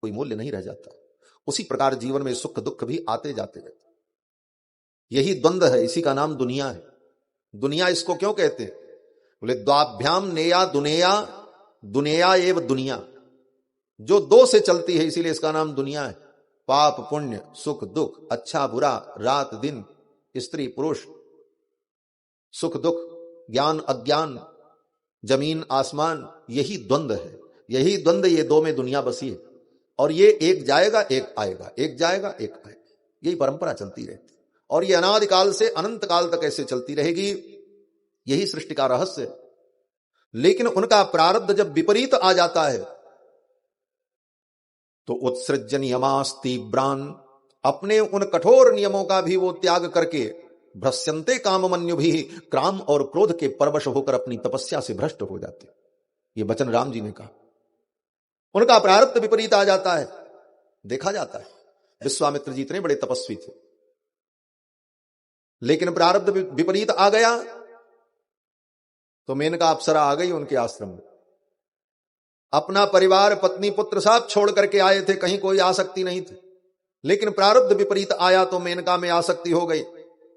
कोई मूल्य नहीं रह जाता। उसी प्रकार जीवन में सुख दुख भी आते जाते रहते। यही द्वंद्व है, इसी का नाम दुनिया है। दुनिया इसको क्यों कहते हैं? बोले द्वाभ्याम नेया दुनिया, दुनिया एव दुनिया। जो दो से चलती है इसीलिए इसका नाम दुनिया है। पाप पुण्य, सुख दुख, अच्छा बुरा, रात दिन, स्त्री पुरुष, सुख दुख, ज्ञान अज्ञान, जमीन आसमान, यही द्वंद्व है। यही द्वंद्व, ये दो में दुनिया बसी है। और ये एक जाएगा एक आएगा, एक जाएगा एक आएगा, यही परंपरा चलती रहती। और ये अनादिकाल से अनंत काल तक ऐसे चलती रहेगी। यही सृष्टि का रहस्य है। लेकिन उनका प्रारब्ध जब विपरीत आ जाता है तो उत्सृज्य नियमास्तीव्रान, अपने उन कठोर नियमों का भी वो त्याग करके भ्रस्यन्ते काममन्यु भी, काम और क्रोध के परवश होकर अपनी तपस्या से भ्रष्ट हो जाते। ये वचन राम जी ने कहा। उनका प्रारब्ध विपरीत आ जाता है, देखा जाता है। विश्वामित्र जी इतने बड़े तपस्वी थे, लेकिन प्रारब्ध विपरीत आ गया तो मेनका अप्सरा आ गई उनके आश्रम में। अपना परिवार, पत्नी पुत्र सब छोड़ करके आए थे, कहीं कोई आसक्ति नहीं थी। लेकिन प्रारब्ध विपरीत आया तो मेनका में आसक्ति हो गई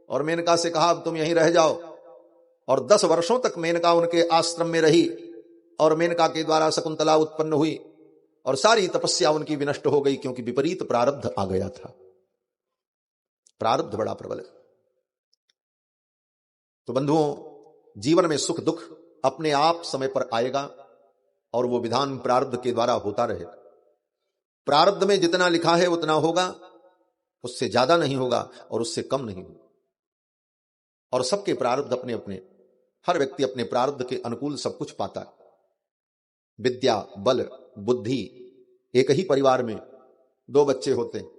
और मेनका से कहा अब तुम यहीं रह जाओ। और 10 वर्षों तक मेनका उनके आश्रम में रही और मेनका के द्वारा शकुंतला उत्पन्न हुई और सारी तपस्या उनकी विनष्ट हो गई, क्योंकि विपरीत प्रारब्ध आ गया था। प्रारब्ध बड़ा प्रबल है। तो बंधुओं, जीवन में सुख दुख अपने आप समय पर आएगा और वो विधान प्रारब्ध के द्वारा होता रहेगा। प्रारब्ध में जितना लिखा है उतना होगा, उससे ज्यादा नहीं होगा और उससे कम नहीं होगा। और सबके प्रारब्ध अपने अपने, हर व्यक्ति अपने प्रारब्ध के अनुकूल सब कुछ पाता है। विद्या, बल, बुद्धि, एक ही परिवार में 2 बच्चे होते हैं,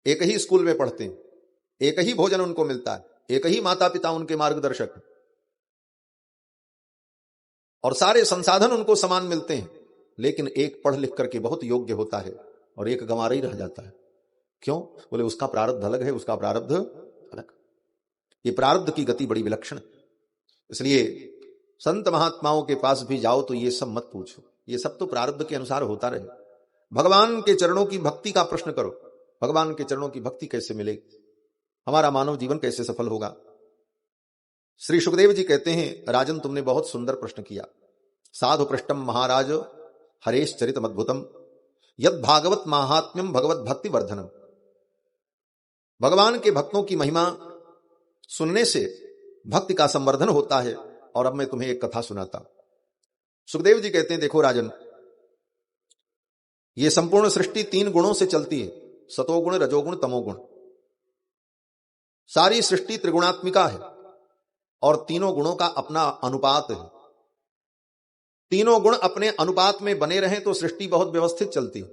एक ही स्कूल में पढ़ते हैं, एक ही भोजन उनको मिलता है, एक ही माता पिता उनके मार्गदर्शक हैं और सारे संसाधन उनको समान मिलते हैं। लेकिन एक पढ़ लिख करके बहुत योग्य होता है और एक गंवारा ही रह जाता है। क्यों? बोले उसका प्रारब्ध अलग है, उसका प्रारब्ध अलग। ये प्रारब्ध की गति बड़ी विलक्षण है। इसलिए संत महात्माओं के पास भी जाओ तो ये सब मत पूछो, ये सब तो प्रारब्ध के अनुसार होता रहे। भगवान के चरणों की भक्ति का प्रश्न करो, भगवान के चरणों की भक्ति कैसे मिलेगी, हमारा मानव जीवन कैसे सफल होगा। श्री सुखदेव जी कहते हैं, राजन तुमने बहुत सुंदर प्रश्न किया। साधु पृष्ठम महाराज हरेश चरितम अद्भुतम यद भागवत महात्म्यम भगवत भक्ति वर्धनम। भगवान के भक्तों की महिमा सुनने से भक्ति का संवर्धन होता है। और अब मैं तुम्हें एक कथा सुनाता। सुखदेव जी कहते हैं, देखो राजन, ये संपूर्ण सृष्टि 3 गुणों से चलती है, सतोगुण, रजोगुण, तमोगुण। सारी सृष्टि त्रिगुणात्मिका है और तीनों गुणों का अपना अनुपात है। तीनों गुण अपने अनुपात में बने रहें तो सृष्टि बहुत व्यवस्थित चलती है,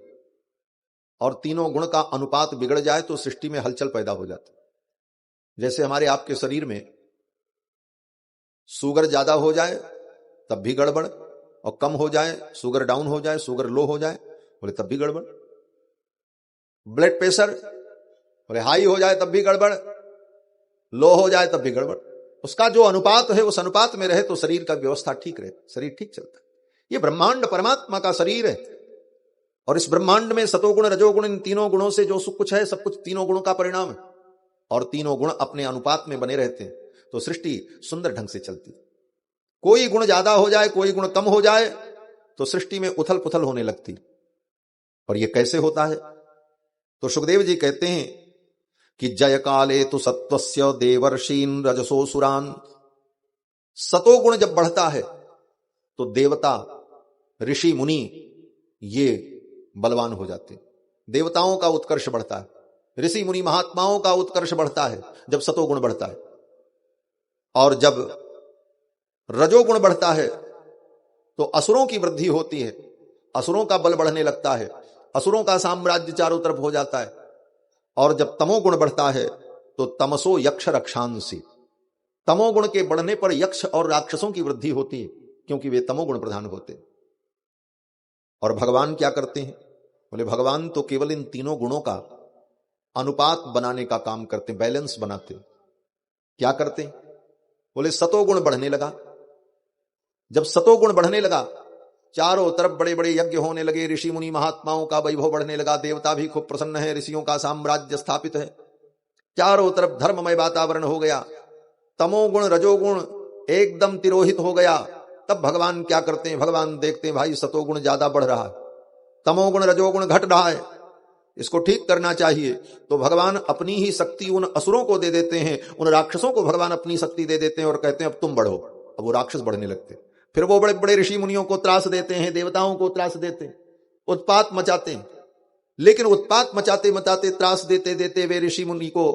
और तीनों गुण का अनुपात बिगड़ जाए तो सृष्टि में हलचल पैदा हो जाती। जैसे हमारे आपके शरीर में शुगर ज्यादा हो जाए तब भी गड़बड़, और कम हो जाए, शुगर डाउन हो जाए, शुगर लो हो जाए, बोले तब भी गड़बड़। ब्लड प्रेशर बोले हाई हो जाए तब भी गड़बड़, लो हो जाए तब भी गड़बड़। उसका जो अनुपात है उस अनुपात में रहे तो शरीर का व्यवस्था ठीक रहे, शरीर ठीक चलता है। ये ब्रह्मांड परमात्मा का शरीर है और इस ब्रह्मांड में सतोगुण, रजोगुण, इन तीनों गुणों से जो सुख कुछ है सब कुछ तीनों गुणों का परिणाम है। और तीनों गुण अपने अनुपात में बने रहते हैं तो सृष्टि सुंदर ढंग से चलती। कोई गुण ज्यादा हो जाए, कोई गुण कम हो जाए तो सृष्टि में उथल पुथल होने लगती। और यह कैसे होता है? तो सुखदेव जी कहते हैं कि जय काले तो सत्वस्य देवर्षीन रजसो सुरान। सतोगुण जब बढ़ता है तो देवता, ऋषि, मुनि ये बलवान हो जाते। देवताओं का उत्कर्ष बढ़ता है, ऋषि मुनि महात्माओं का उत्कर्ष बढ़ता है जब सतोगुण बढ़ता है। और जब रजोगुण बढ़ता है तो असुरों की वृद्धि होती है, असुरों का बल बढ़ने लगता है, असुरों का साम्राज्य चारों तरफ हो जाता है। और जब तमोगुण बढ़ता है तो तमसो यक्ष रक्षांसी। तमोगुण के बढ़ने पर यक्ष और राक्षसों की वृद्धि होती है क्योंकि वे तमोगुण प्रधान होते हैं। और भगवान क्या करते हैं? बोले भगवान तो केवल इन तीनों गुणों का अनुपात बनाने का काम करते, बैलेंस बनाते। क्या करते हैं? बोले सतोगुण बढ़ने लगा। जब सतोगुण बढ़ने लगा, चारों तरफ बड़े बड़े यज्ञ होने लगे, ऋषि मुनि महात्माओं का वैभव बढ़ने लगा, देवता भी खूब प्रसन्न है, ऋषियों का साम्राज्य स्थापित है, चारों तरफ धर्ममय वातावरण हो गया, तमोगुण रजोगुण एकदम तिरोहित हो गया। तब भगवान क्या करते हैं, भगवान देखते हैं भाई सतोगुण ज्यादा बढ़ रहा है, तमोगुण रजोगुण घट रहा है, इसको ठीक करना चाहिए। तो भगवान अपनी ही शक्ति उन असुरों को दे देते हैं, उन राक्षसों को भगवान अपनी शक्ति दे देते हैं और कहते हैं अब तुम बढ़ो। अब वो राक्षस बढ़ने लगते हैं, फिर वो बड़े बड़े ऋषि मुनियों को त्रास देते हैं, देवताओं को त्रास देते हैं, उत्पात मचाते हैं। लेकिन उत्पात मचाते मचाते त्रास देते देते वे ऋषि मुनि को,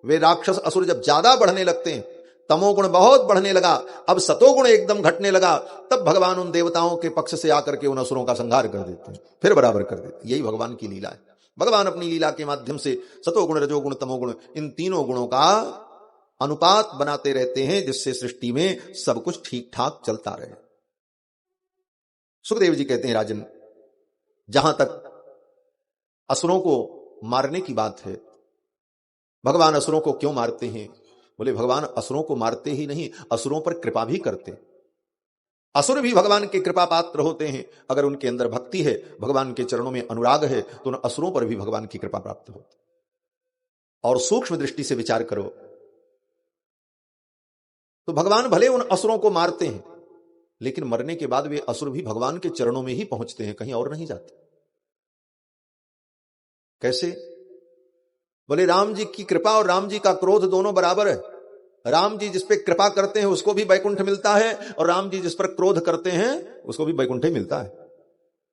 वे राक्षस असुर जब ज्यादा बढ़ने लगते हैं, तमोगुण बहुत बढ़ने लगा, अब सतोगुण एकदम घटने लगा, तब भगवान उन देवताओं के पक्ष से आकर के उन असुरों का संहार कर देते हैं, फिर बराबर कर देते हैं। यही भगवान की लीला है। भगवान अपनी लीला के माध्यम से सतोगुण रजोगुण तमोगुण इन तीनों गुणों का अनुपात बनाते रहते हैं, जिससे सृष्टि में सब कुछ ठीक ठाक चलता रहे। सुखदेव जी कहते हैं राजन, जहां तक असुरों को मारने की बात है, भगवान असुरों को क्यों मारते हैं? बोले भगवान असुरों को मारते ही नहीं, असुरों पर कृपा भी करते। असुर भी भगवान के कृपा पात्र होते हैं। अगर उनके अंदर भक्ति है, भगवान के चरणों में अनुराग है, तो उन असुरों पर भी भगवान की कृपा प्राप्त होती। और सूक्ष्म दृष्टि से विचार करो तो भगवान भले उन असुरों को मारते हैं, लेकिन मरने के बाद वे असुर भी भगवान के चरणों में ही पहुंचते हैं, कहीं और नहीं जाते। कैसे? बोले राम जी की कृपा और राम जी का क्रोध दोनों बराबर है। राम जी जिस पे कृपा करते हैं उसको भी वैकुंठ मिलता है, और राम जी जिस पर क्रोध करते हैं उसको भी वैकुंठ ही मिलता है।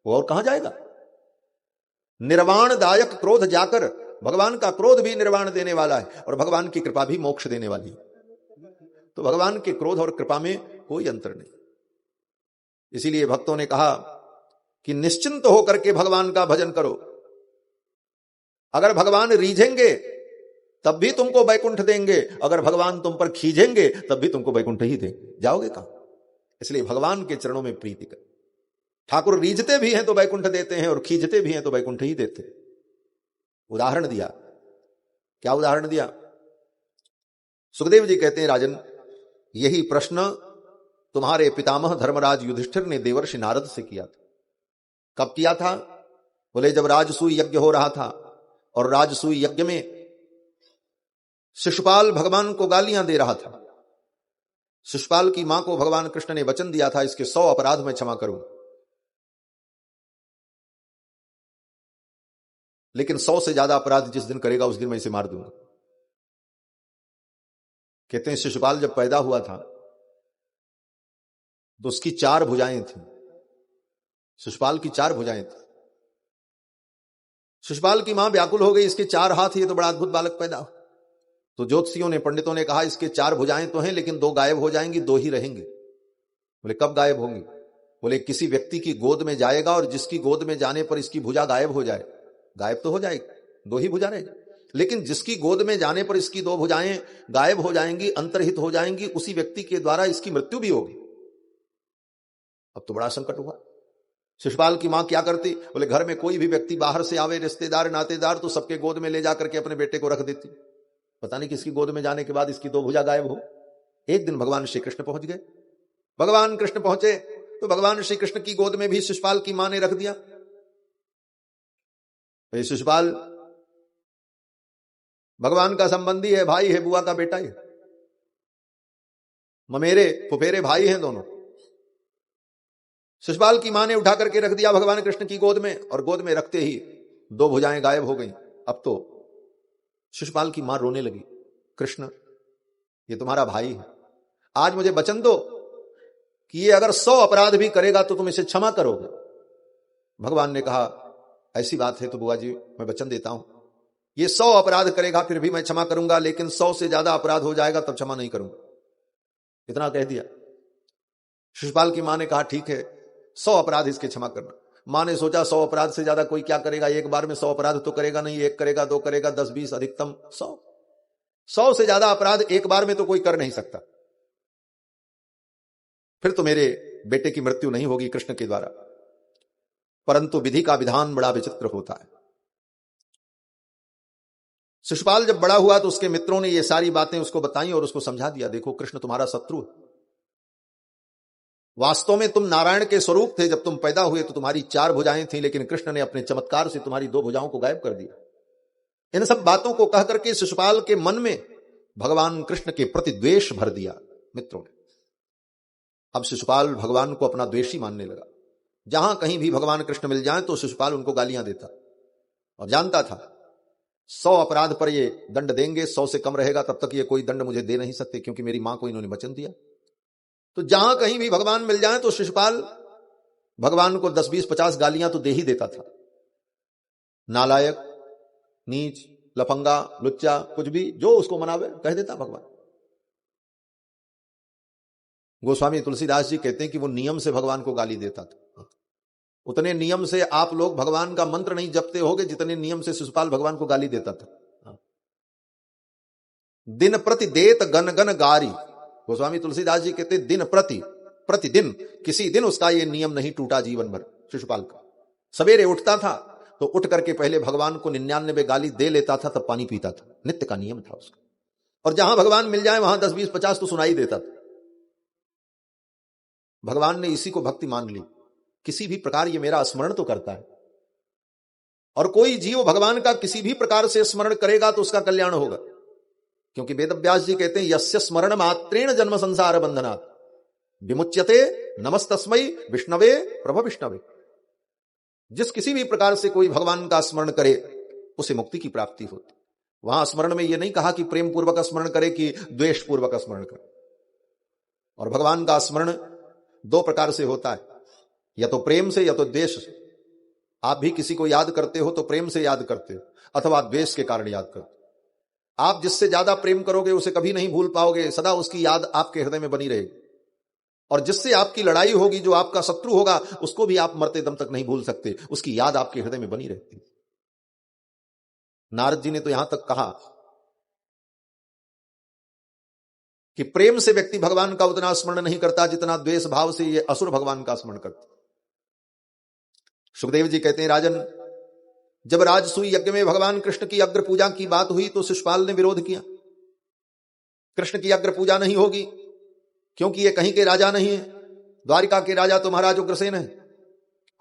वो और कहां जाएगा? निर्वाण दायक क्रोध जाकर, भगवान का क्रोध भी निर्वाण देने वाला है और भगवान की कृपा भी मोक्ष देने वाली है। तो भगवान के क्रोध और कृपा में कोई अंतर नहीं। इसीलिए भक्तों ने कहा कि निश्चिंत होकर के भगवान का भजन करो। अगर भगवान रीझेंगे तब भी तुमको वैकुंठ देंगे, अगर भगवान तुम पर खींचेंगे तब भी तुमको वैकुंठ ही देंगे, जाओगे कहां? इसलिए भगवान के चरणों में प्रीति कर। ठाकुर रीझते भी हैं तो वैकुंठ देते हैं और खींचते भी हैं तो वैकुंठ ही देते हैं। उदाहरण दिया। क्या उदाहरण दिया? सुखदेव जी कहते हैं राजन, यही प्रश्न तुम्हारे पितामह धर्मराज युधिष्ठिर ने देवर्षि नारद से किया था। कब किया था? बोले जब राजसूय यज्ञ हो रहा था और राजसूय यज्ञ में शिशुपाल भगवान को गालियां दे रहा था। शिशुपाल की मां को भगवान कृष्ण ने वचन दिया था, इसके 100 अपराध मैं क्षमा करूं, लेकिन 100 से ज्यादा अपराध जिस दिन करेगा उस दिन मैं इसे मार दूंगा। कहते हैं शिशुपाल जब पैदा हुआ था तो उसकी 4 भुजाएं थी। शिशुपाल की 4 भुजाएं थी। शिशुपाल की मां व्याकुल हो गई, इसके 4 हाथ, ये तो बड़ा अद्भुत बालक पैदा हो। तो ज्योतिषियों ने, पंडितों ने कहा इसके 4 भुजाएं तो हैं लेकिन 2 गायब हो जाएंगी, 2 ही रहेंगे। बोले कब गायब होंगी? बोले किसी व्यक्ति की गोद में जाएगा और जिसकी गोद में जाने पर इसकी भुजा गायब हो जाए, गायब तो हो जाएगी, 2 ही भुजा रहेगी, लेकिन जिसकी गोद में जाने पर इसकी 2 भुजाएं गायब हो जाएंगी, अंतर्हित हो जाएंगी, उसी व्यक्ति के द्वारा इसकी मृत्यु भी होगी। अब तो बड़ा संकट हुआ। शिशुपाल की मां क्या करती? बोले घर में कोई भी व्यक्ति बाहर से आवे, रिश्तेदार नातेदार, तो सबके गोद में ले जाकर के अपने बेटे को रख देती। पता नहीं किसकी गोद में जाने के बाद इसकी 2 भुजा गायब हो। एक दिन भगवान श्री कृष्ण पहुंच गए। भगवान कृष्ण पहुंचे तो भगवान श्री कृष्ण की गोद में भी शिशुपाल की मां ने रख दिया। तो शिशुपाल भगवान का संबंधी है, भाई है, बुआ का बेटा है, ममेरे फुफेरे भाई हैं दोनों। शिशुपाल की मां ने उठा करके रख दिया भगवान कृष्ण की गोद में, और गोद में रखते ही 2 भुजाएं गायब हो गई। अब तो शिशुपाल की मां रोने लगी, कृष्ण ये तुम्हारा भाई है, आज मुझे वचन दो कि ये अगर 100 अपराध भी करेगा तो तुम इसे क्षमा करोगे। भगवान ने कहा ऐसी बात है तो बुआ जी मैं वचन देता हूं, ये 100 अपराध करेगा फिर भी मैं क्षमा करूंगा, लेकिन 100 से ज्यादा अपराध हो जाएगा तब क्षमा नहीं करूंगा। इतना कह दिया। शिशुपाल की मां ने कहा ठीक है 100 अपराध इसके क्षमा करना। मां ने सोचा 100 अपराध से ज्यादा कोई क्या करेगा, एक बार में 100 अपराध तो करेगा नहीं, 1 करेगा, 2 करेगा, 10 20 अधिकतम 100 से ज्यादा अपराध एक बार में तो कोई कर नहीं सकता। फिर तो मेरे बेटे की मृत्यु नहीं होगी कृष्ण के द्वारा, परंतु विधि का विधान बड़ा विचित्र होता है। शिशुपाल जब बड़ा हुआ तो उसके मित्रों ने ये सारी बातें उसको बताई और उसको समझा दिया, देखो कृष्ण तुम्हारा शत्रु है, वास्तव में तुम नारायण के स्वरूप थे। जब तुम पैदा हुए तो तुम्हारी 4 भुजाएं थीं, लेकिन कृष्ण ने अपने चमत्कार से तुम्हारी 2 भुजाओं को गायब कर दिया। इन सब बातों को कहकर के शिशुपाल के मन में भगवान कृष्ण के प्रति द्वेष भर दिया मित्रों ने। अब शिशुपाल भगवान को अपना द्वेषी मानने लगा। जहां कहीं भी भगवान कृष्ण मिल जाए तो शिशुपाल उनको गालियां देता, और जानता था 100 अपराध पर ये दंड देंगे, 100 से कम रहेगा तब तक ये कोई दंड मुझे दे नहीं सकते, क्योंकि मेरी मां को इन्होंने वचन दिया। तो जहां कहीं भी भगवान मिल जाए तो शिशुपाल भगवान को 10, 20, 50 गालियां तो दे ही देता था। नालायक, नीच, लफंगा, लुच्चा, कुछ भी जो उसको मनावे कह देता भगवान। गोस्वामी तुलसीदास जी कहते हैं कि वो नियम से भगवान को गाली देता था। उतने नियम से आप लोग भगवान का मंत्र नहीं जपते होगे जितने नियम से शिशुपाल भगवान को गाली देता था। दिन प्रति देत गन गन गारी। गोस्वामी तुलसीदास जी कहते दिन प्रतिदिन, किसी दिन उसका ये नियम नहीं टूटा जीवन भर शिशुपाल का। सवेरे उठता था तो उठ करके पहले भगवान को 99 गाली दे लेता था, तब पानी पीता था। नित्य का नियम था उसका। और जहां भगवान मिल जाए वहां 10, 20, 50 तो सुनाई देता था। भगवान ने इसी को भक्ति मान ली। किसी भी प्रकार ये मेरा स्मरण तो करता है, और कोई जीव भगवान का किसी भी प्रकार से स्मरण करेगा तो उसका कल्याण होगा। क्योंकि वेदव्यास जी कहते हैं यस्य स्मरण मात्रेण जन्म संसार बंधनात् विमुच्यते नमस्तस्मै विष्णवे प्रभ विष्णवे। जिस किसी भी प्रकार से कोई भगवान का स्मरण करे उसे मुक्ति की प्राप्ति होती। वहां स्मरण में यह नहीं कहा कि प्रेम पूर्वक स्मरण करे कि द्वेष पूर्वक स्मरण करे। और भगवान का स्मरण 2 प्रकार से होता है, या तो प्रेम से या तो द्वेष से। आप भी किसी को याद करते हो तो प्रेम से याद करते हो, अथवा द्वेष के कारण याद करते हो। आप जिससे ज्यादा प्रेम करोगे उसे कभी नहीं भूल पाओगे, सदा उसकी याद आपके हृदय में बनी रहेगी। और जिससे आपकी लड़ाई होगी, जो आपका शत्रु होगा, उसको भी आप मरते दम तक नहीं भूल सकते, उसकी याद आपके हृदय में बनी रहती। नारद जी ने तो यहां तक कहा कि प्रेम से व्यक्ति भगवान का उतना स्मरण नहीं करता जितना द्वेष भाव से ये असुर भगवान का स्मरण करते। सुखदेव जी कहते हैं राजन, जब राजसूय यज्ञ में भगवान कृष्ण की अग्र पूजा की बात हुई तो शिशुपाल ने विरोध किया। कृष्ण की अग्र पूजा नहीं होगी, क्योंकि ये कहीं के राजा नहीं है। द्वारिका के राजा तो महाराज उग्रसेन है,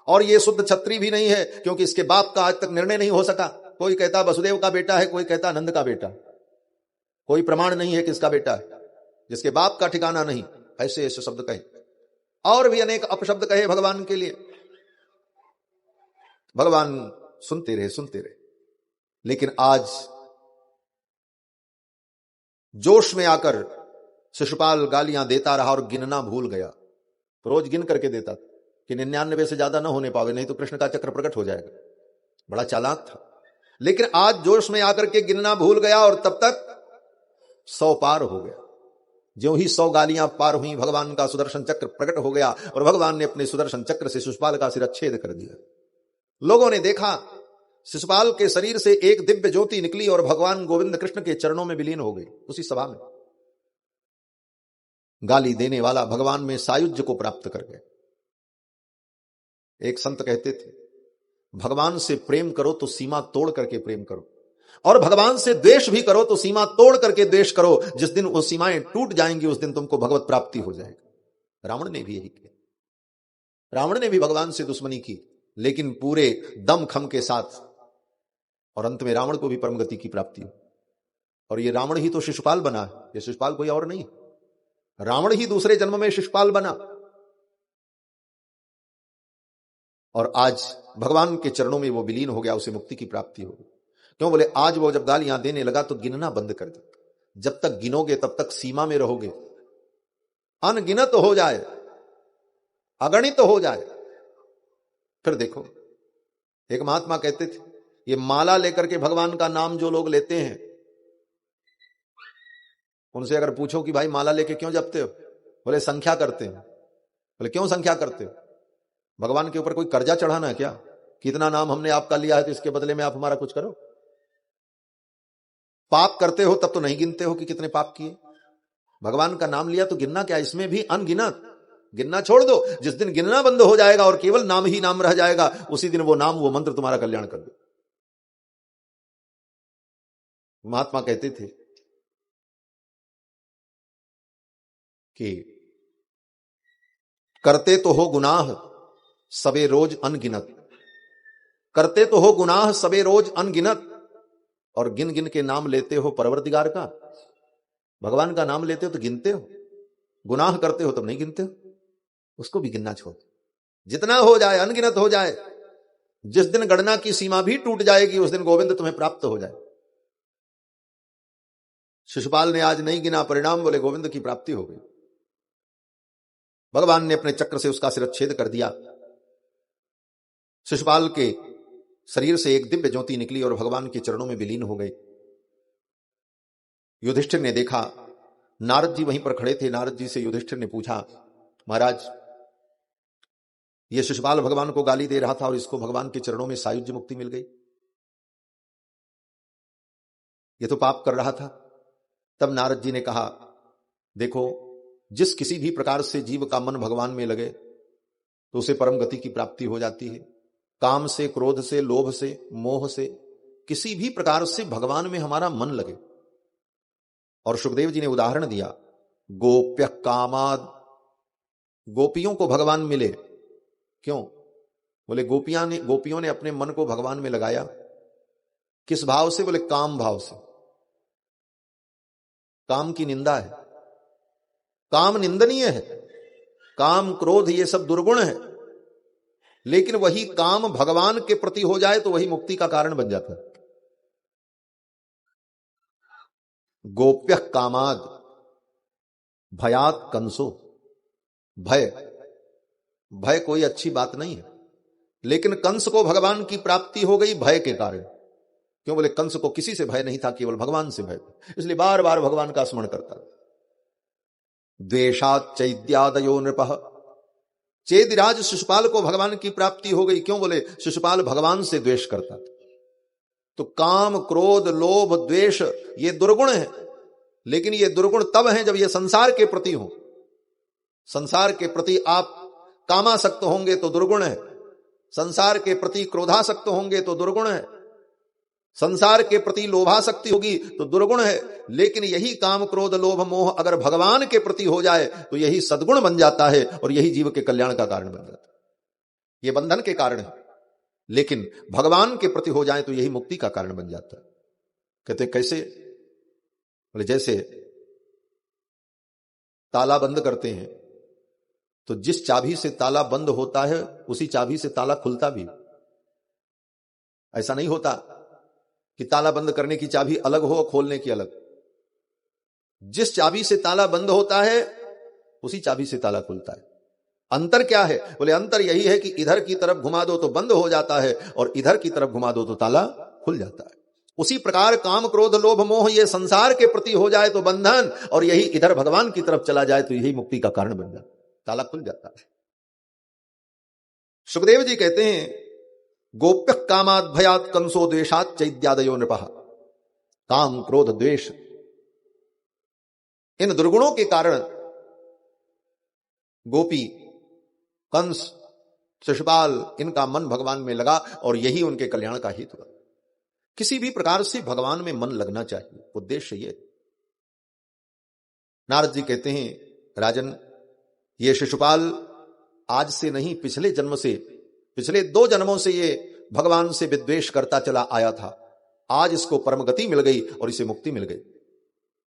और ये शुद्ध क्षत्रिय भी नहीं है, क्योंकि इसके बाप का आज तक निर्णय नहीं हो सका। कोई कहता वसुदेव का बेटा है, कोई कहता नंद का बेटा। कोई प्रमाण नहीं है किसका बेटा है, जिसके बाप का ठिकाना नहीं। ऐसे ऐसे शब्द कहे, और भी अनेक अपशब्द कहे भगवान के लिए। भगवान सुनते रहे। लेकिन आज जोश में आकर शिशुपाल गालियां देता रहा और गिनना भूल गया। रोज गिन करके देता कि 99 से ज्यादा ना होने पावे, नहीं तो कृष्ण का चक्र प्रकट हो जाएगा। बड़ा चालाक था। लेकिन आज जोश में आकर के गिनना भूल गया, और तब तक 100 पार हो गया। ज्यों ही 100 गालियां पार हुई, भगवान का सुदर्शन चक्र प्रकट हो गया, और भगवान ने अपने सुदर्शन चक्र से शिशुपाल का शिरच्छेद कर दिया। लोगों ने देखा शिशुपाल के शरीर से एक दिव्य ज्योति निकली और भगवान गोविंद कृष्ण के चरणों में विलीन हो गई। उसी सभा में गाली देने वाला भगवान में सायुज्य को प्राप्त कर गया। एक संत कहते थे, भगवान से प्रेम करो तो सीमा तोड़ करके प्रेम करो, और भगवान से द्वेष भी करो तो सीमा तोड़ करके द्वेष करो। जिस दिन वो सीमाएं टूट जाएंगी उस दिन तुमको भगवत प्राप्ति हो जाएगी। रावण ने भी यही किया। रावण ने भी भगवान से दुश्मनी की, लेकिन पूरे दम खम के साथ, और अंत में रावण को भी परम गति की प्राप्ति हो। और ये रावण ही तो शिशुपाल बना है, ये शिशुपाल कोई और नहीं। रावण ही दूसरे जन्म में शिशुपाल बना, और आज भगवान के चरणों में वो विलीन हो गया, उसे मुक्ति की प्राप्ति हो गई। क्यों बोले, आज वो जब गालियां देने लगा तो गिनना बंद कर दे। जब तक गिनोगे तब तक सीमा में रहोगे। अनगिनत हो जाए, अगणित हो जाए, फिर देखो। एक महात्मा कहते थे, ये माला लेकर के भगवान का नाम जो लोग लेते हैं, उनसे अगर पूछो कि भाई माला लेके क्यों जपते हो, बोले संख्या करते हैं। बोले क्यों संख्या करते हो? भगवान के ऊपर कोई कर्जा चढ़ाना है क्या? कितना नाम हमने आपका लिया है तो इसके बदले में आप हमारा कुछ करो। पाप करते हो तब तो नहीं गिनते हो कि कितने पाप किए। भगवान का नाम लिया तो गिनना क्या, इसमें भी अनगिनत। गिनना छोड़ दो। जिस दिन गिनना बंद हो जाएगा और केवल नाम ही नाम रह जाएगा, उसी दिन वो नाम, वो मंत्र तुम्हारा कल्याण कर दे। महात्मा कहते थे कि करते तो हो गुनाह सबे रोज अनगिनत, करते तो हो गुनाह सबे रोज अनगिनत, और गिन गिन के नाम लेते हो परवरदिगार का। भगवान का नाम लेते हो तो गिनते हो, गुनाह करते हो तब नहीं गिनते हो, उसको भी गिनना छोड़। जितना हो जाए अनगिनत हो जाए, जिस दिन गणना की सीमा भी टूट जाएगी उस दिन गोविंद तुम्हें प्राप्त हो जाए। शिशुपाल ने आज नहीं गिना, परिणाम बोले गोविंद की प्राप्ति हो गई। भगवान ने अपने चक्र से उसका सिरच्छेद कर दिया। शिशुपाल के शरीर से एक दिव्य ज्योति निकली और भगवान के चरणों में विलीन हो गई। युधिष्ठिर ने देखा, नारद जी वहीं पर खड़े थे। नारद जी से युधिष्ठिर ने पूछा, महाराज ये शिशुपाल भगवान को गाली दे रहा था और इसको भगवान के चरणों में सायुज्य मुक्ति मिल गई, ये तो पाप कर रहा था। तब नारद जी ने कहा, देखो जिस किसी भी प्रकार से जीव का मन भगवान में लगे तो उसे परम गति की प्राप्ति हो जाती है। काम से, क्रोध से, लोभ से, मोह से, किसी भी प्रकार से भगवान में हमारा मन लगे। और सुखदेव जी ने उदाहरण दिया, गोप्य कामाद, गोपियों को भगवान मिले। क्यों? बोले गोपियों ने अपने मन को भगवान में लगाया। किस भाव से? बोले काम भाव से। काम की निंदा है, काम निंदनीय है, काम क्रोध ये सब दुर्गुण है, लेकिन वही काम भगवान के प्रति हो जाए तो वही मुक्ति का कारण बन जाता है। गोप्य कामाद भयात कंसो, भय, भय कोई अच्छी बात नहीं है, लेकिन कंस को भगवान की प्राप्ति हो गई भय के कारण। क्यों? बोले कंस को किसी से भय नहीं था, केवल भगवान से भय, इसलिए बार बार भगवान का स्मरण करता। द्वेषात चैद्यादयो नृपः, चेदिराज शिशुपाल को भगवान की प्राप्ति हो गई। क्यों? बोले शिशुपाल भगवान से द्वेष करता था। तो काम, क्रोध, लोभ, द्वेष ये दुर्गुण है, लेकिन ये दुर्गुण तब हैं जब ये संसार के प्रति हो। संसार के प्रति आप कामासक्त होंगे तो दुर्गुण है, संसार के प्रति क्रोधासक्त होंगे तो दुर्गुण है, संसार के प्रति लोभासक्ति होगी तो दुर्गुण है। लेकिन यही काम, क्रोध, लोभ, मोह अगर भगवान के प्रति हो जाए तो यही सद्गुण बन जाता है और यही जीव के कल्याण का कारण बन जाता है। ये बंधन के कारण है, लेकिन भगवान के प्रति हो जाए तो यही मुक्ति का कारण बन जाता है। कहते कैसे? बोले जैसे ताला बंद करते हैं तो जिस चाबी से ताला बंद होता है उसी चाबी से ताला खुलता भी। ऐसा नहीं होता कि ताला बंद करने की चाबी अलग हो और खोलने की अलग। जिस चाबी से ताला बंद होता है उसी चाबी से ताला खुलता है। अंतर क्या है? बोले अंतर यही है कि इधर की तरफ घुमा दो तो बंद हो जाता है और इधर की तरफ घुमा दो तो ताला खुल जाता है। उसी प्रकार काम, क्रोध, लोभ, मोह ये संसार के प्रति हो जाए तो बंधन, और यही इधर भगवान की तरफ चला जाए तो यही मुक्ति का कारण बन जाता है, ताला खुल जाता है। सुखदेव जी कहते हैं, गोप्य कामाद भयात कंसो द्वेषात चैद्यादयो नृपः, काम, क्रोध, द्वेष इन दुर्गुणों के कारण गोपी, कंस, शिशुपाल इनका मन भगवान में लगा और यही उनके कल्याण का हेतु है। किसी भी प्रकार से भगवान में मन लगना चाहिए, उद्देश्य ये। नारद जी कहते हैं, राजन ये शिशुपाल आज से नहीं पिछले जन्म से, पिछले 2 जन्मों से ये भगवान से विद्वेष करता चला आया था। आज इसको परम गति मिल गई और इसे मुक्ति मिल गई।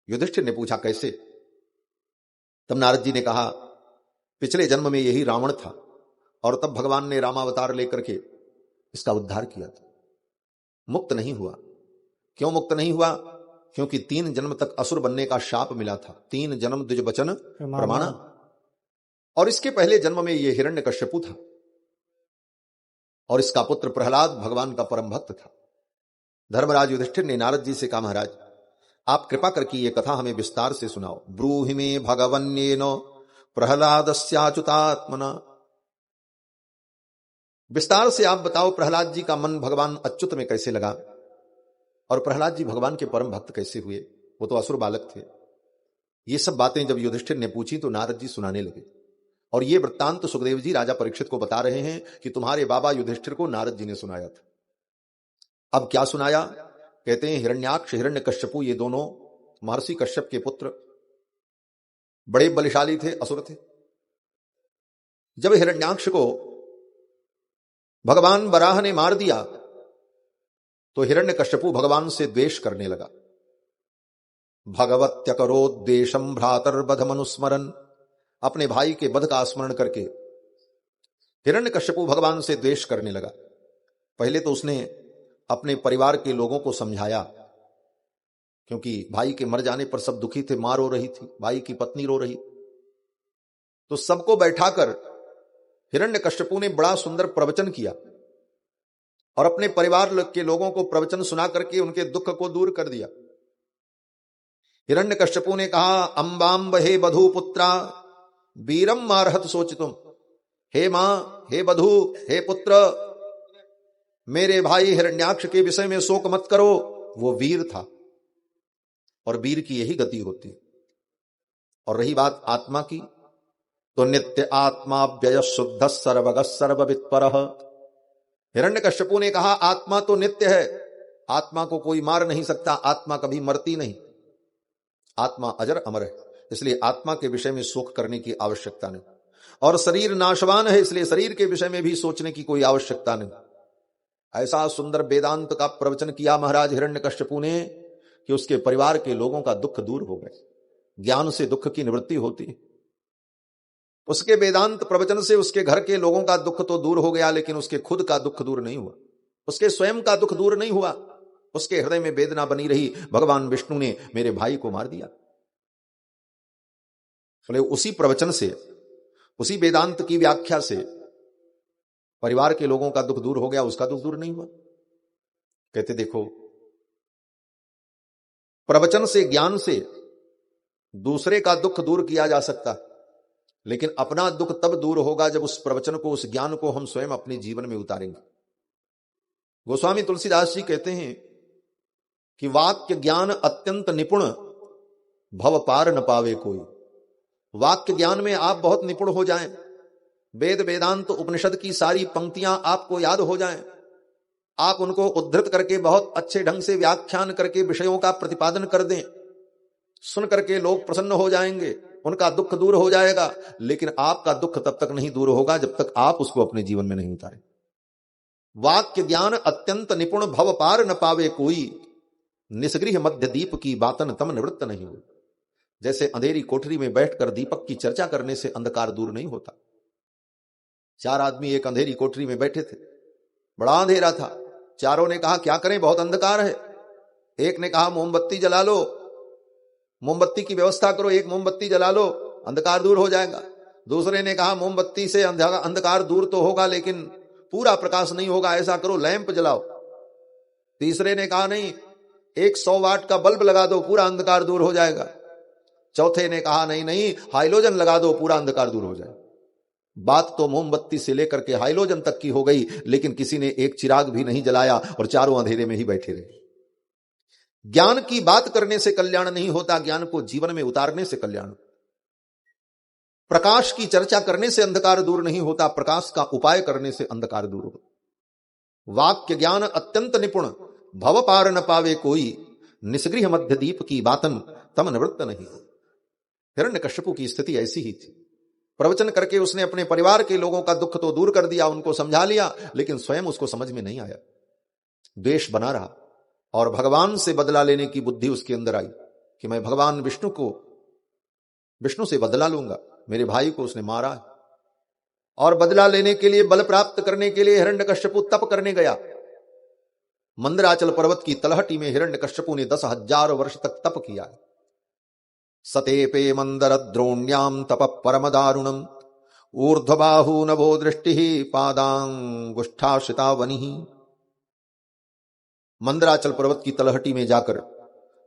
युधिष्ठिर ने पूछा कैसे? तब नारद जी ने कहा, पिछले जन्म में यही रावण था और तब भगवान ने रामावतार लेकर के इसका उद्धार किया था। मुक्त नहीं हुआ। क्यों मुक्त नहीं हुआ? क्योंकि 3 जन्म तक असुर बनने का शाप मिला था। 3 जन्म द्विज बचन प्रमाण। और इसके पहले जन्म में यह हिरण्यकश्यपु था और इसका पुत्र प्रहलाद भगवान का परम भक्त था। धर्मराज युधिष्ठिर ने नारद जी से कहा, महाराज आप कृपा करके ये कथा हमें विस्तार से सुनाओ। ब्रूहि मे भगवन्येन प्रहलादस्याच्युतात्मना, विस्तार से आप बताओ प्रहलाद जी का मन भगवान अच्युत में कैसे लगा और प्रहलाद जी भगवान के परम भक्त कैसे हुए, वो तो असुर बालक थे। ये सब बातें जब युधिष्ठिर ने पूछी तो नारद जी सुनाने लगे। और ये वृत्तांत सुखदेव जी राजा परीक्षित को बता रहे हैं कि तुम्हारे बाबा युधिष्ठिर को नारद जी ने सुनाया था। अब क्या सुनाया? कहते हैं हिरण्याक्ष, हिरण्यकश्यपु ये दोनों महर्षि कश्यप के पुत्र बड़े बलशाली थे, असुर थे। जब हिरण्याक्ष को भगवान वराह ने मार दिया तो हिरण्यकश्यपु भगवान से द्वेष करने लगा। भगवत्यकरोद्देशम भ्रातर्वधमनुस्मरन्, अपने भाई के वध का स्मरण करके हिरण्यकश्यपु भगवान से द्वेष करने लगा। पहले तो उसने अपने परिवार के लोगों को समझाया, क्योंकि भाई के मर जाने पर सब दुखी थे, मां रो रही थी, भाई की पत्नी रो रही। तो सबको बैठाकर हिरण्यकश्यपु ने बड़ा सुंदर प्रवचन किया और अपने परिवार के लोगों को प्रवचन सुना करके उनके दुख को दूर कर दिया। हिरण्यकश्यपु ने कहा, अंबाम्ब हे बधू पुत्रा वीरम मारहत सोचितुम, हे मां, हे बधू, हे पुत्र, मेरे भाई हिरण्याक्ष के विषय में शोक मत करो, वो वीर था और वीर की यही गति होती है। और रही बात आत्मा की, तो नित्य आत्मा व्यय शुद्ध सर्वगः सर्ववित्परः। हिरण्यकश्यपु ने कहा, आत्मा तो नित्य है, आत्मा को कोई मार नहीं सकता, आत्मा कभी मरती नहीं, आत्मा अजर अमर है, इसलिए आत्मा के विषय में शोक करने की आवश्यकता नहीं। और शरीर नाशवान है, इसलिए शरीर के विषय में भी सोचने की कोई आवश्यकता नहीं। ऐसा सुंदर वेदांत का प्रवचन किया महाराज हिरण्यकश्यपु ने कि उसके परिवार के लोगों का दुख दूर हो गए। ज्ञान से दुख की निवृत्ति होती है। उसके वेदांत प्रवचन से उसके घर के लोगों का दुख तो दूर हो गया, लेकिन उसके खुद का दुख दूर नहीं हुआ, उसके स्वयं का दुख दूर नहीं हुआ। उसके हृदय में वेदना बनी रही, भगवान विष्णु ने मेरे भाई को मार दिया। बोले उसी प्रवचन से, उसी वेदांत की व्याख्या से परिवार के लोगों का दुख दूर हो गया, उसका दुख दूर नहीं हुआ। कहते देखो, प्रवचन से, ज्ञान से दूसरे का दुख दूर किया जा सकता, लेकिन अपना दुख तब दूर होगा जब उस प्रवचन को, उस ज्ञान को हम स्वयं अपने जीवन में उतारेंगे। गोस्वामी तुलसीदास जी कहते हैं कि वाक्य ज्ञान अत्यंत निपुण, भव पार न पावे कोई। वाक्य ज्ञान में आप बहुत निपुण हो जाएं, वेद वेदांत उपनिषद की सारी पंक्तियां आपको याद हो जाएं, आप उनको उद्धृत करके बहुत अच्छे ढंग से व्याख्यान करके विषयों का प्रतिपादन कर दें, सुन करके लोग प्रसन्न हो जाएंगे, उनका दुख दूर हो जाएगा। लेकिन आपका दुख तब तक नहीं दूर होगा जब तक आप उसको अपने जीवन में नहीं उतारें। वाक्य ज्ञान अत्यंत निपुण, भव पार न पावे कोई, निस्गृह मध्य दीप की बातन तम निवृत्त नहीं हुई। जैसे अंधेरी कोठरी में बैठकर दीपक की चर्चा करने से अंधकार दूर नहीं होता। 4 आदमी एक अंधेरी कोठरी में बैठे थे, बड़ा अंधेरा था। चारों ने कहा क्या करें, बहुत अंधकार है। एक ने कहा मोमबत्ती जला लो, मोमबत्ती की व्यवस्था करो, एक मोमबत्ती जला लो, अंधकार दूर हो जाएगा। दूसरे ने कहा मोमबत्ती से अंधकार दूर तो होगा लेकिन पूरा प्रकाश नहीं होगा, ऐसा करो लैंप जलाओ। तीसरे ने कहा नहीं, 100 वाट का बल्ब लगा दो, पूरा अंधकार दूर हो जाएगा। चौथे ने कहा नहीं नहीं, हाइलोजन लगा दो, पूरा अंधकार दूर हो जाए। बात तो मोमबत्ती से लेकर के हाइलोजन तक की हो गई, लेकिन किसी ने एक चिराग भी नहीं जलाया और चारों अंधेरे में ही बैठे रहे। ज्ञान की बात करने से कल्याण नहीं होता, ज्ञान को जीवन में उतारने से कल्याण। प्रकाश की चर्चा करने से अंधकार दूर नहीं होता, प्रकाश का उपाय करने से अंधकार दूर होता। वाक्य ज्ञान अत्यंत निपुण, भव पार न पावे कोई, निस्गृह मध्य दीप की बातन तम निवृत्त नहीं। हिरण्यकश्यपु की स्थिति ऐसी ही थी। प्रवचन करके उसने अपने परिवार के लोगों का दुख तो दूर कर दिया, उनको समझा लिया, लेकिन स्वयं उसको समझ में नहीं आया। द्वेष बना रहा और भगवान से बदला लेने की बुद्धि उसके अंदर आई कि मैं भगवान विष्णु से बदला लूंगा। मेरे भाई को उसने मारा है और बदला लेने के लिए, बल प्राप्त करने के लिए हिरण्यकश्यपु तप करने गया। मंदराचल पर्वत की तलहटी में हिरण्यकश्यपु ने 10,000 वर्ष तक तप किया है। सतेपे मंदर द्रोण्याम तप परम दारुणम, ऊर्ध्वबाहु नभो दृष्टि पादांगुष्ठाश्रिता वनि। मंदराचल पर्वत की तलहटी में जाकर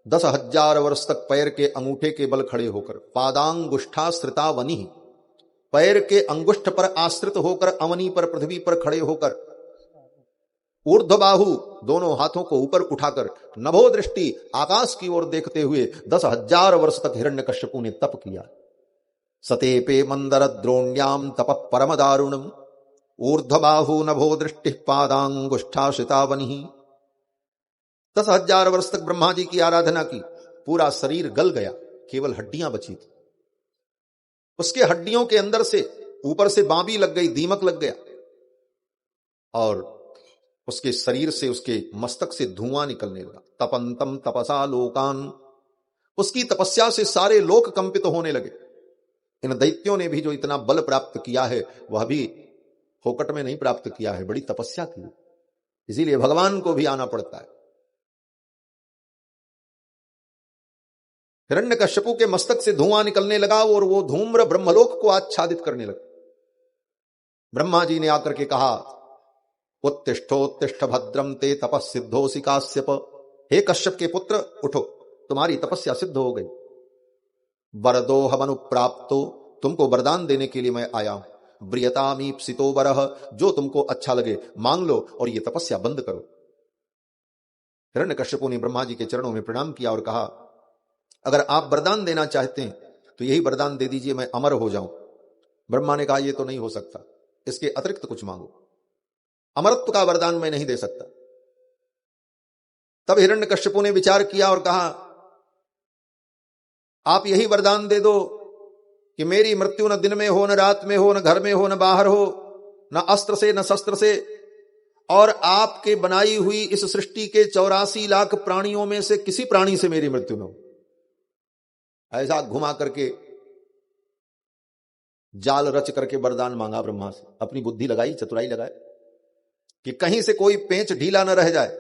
10,000 वर्ष तक पैर के अंगूठे के बल खड़े होकर, पादांगुष्ठाश्रिता वनि, पैर के अंगुष्ठ पर आश्रित होकर, अवनी पर, पृथ्वी पर खड़े होकर, ऊर्ध्वबाहु दोनों हाथों को ऊपर उठाकर, नभो दृष्टि आकाश की ओर देखते हुए 10,000 वर्ष तक हिरण्यकश्यपु ने तप किया। सतेपे मंदर द्रोण्याम तप परम दारुणम, ऊर्ध्वबाहु नभो दृष्टि पादांगुष्ठाश्रिता वनि। 10,000 वर्ष तक ब्रह्मा जी की आराधना की, पूरा शरीर गल गया, केवल हड्डियां बची थी। उसके हड्डियों के अंदर से ऊपर से बांबी लग गई, दीमक लग गया, और उसके शरीर से, उसके मस्तक से धुआं निकलने लगा। तपंतम तपसा लोकान, उसकी तपस्या से सारे लोक कंपित होने लगे। इन दैत्यों ने भी जो इतना बल प्राप्त किया है वह भी फोकट में नहीं प्राप्त किया है, बड़ी तपस्या की, इसीलिए भगवान को भी आना पड़ता है। हिरण्यकश्यपु के मस्तक से धुआं निकलने लगा और वो धूम्र ब्रह्मलोक को आच्छादित करने लगा। ब्रह्मा जी ने आकर के कहा, उत्तिष्ठोत्तिष्ठ भद्रम ते तपस्सिद्धोसि काश्यप, हे कश्यप के पुत्र उठो, तुम्हारी तपस्या सिद्ध हो गई। वरदोहमनुप्राप्तो, तुमको वरदान देने के लिए मैं आया हूं। ब्रियतामीप्सितो वरह, जो तुमको अच्छा लगे मांग लो और ये तपस्या बंद करो। हिरण्यकश्यपु ने ब्रह्मा जी के चरणों में प्रणाम किया और कहा, अगर आप वरदान देना चाहते हैं तो यही वरदान दे दीजिए, मैं अमर हो जाऊं। ब्रह्मा ने कहा, यह तो नहीं हो सकता, इसके अतिरिक्त कुछ मांगो, अमरत्व का वरदान मैं नहीं दे सकता। तब हिरण्यकश्यपु ने विचार किया और कहा, आप यही वरदान दे दो कि मेरी मृत्यु न दिन में हो, न रात में हो, न घर में हो, न बाहर हो, न अस्त्र से न शस्त्र से, और आपके बनाई हुई इस सृष्टि के 84 लाख प्राणियों में से किसी प्राणी से मेरी मृत्यु न हो। ऐसा घुमा करके जाल रच करके वरदान मांगा ब्रह्मा से, अपनी बुद्धि लगाई, चतुराई लगाए कि कहीं से कोई पेंच ढीला न रह जाए।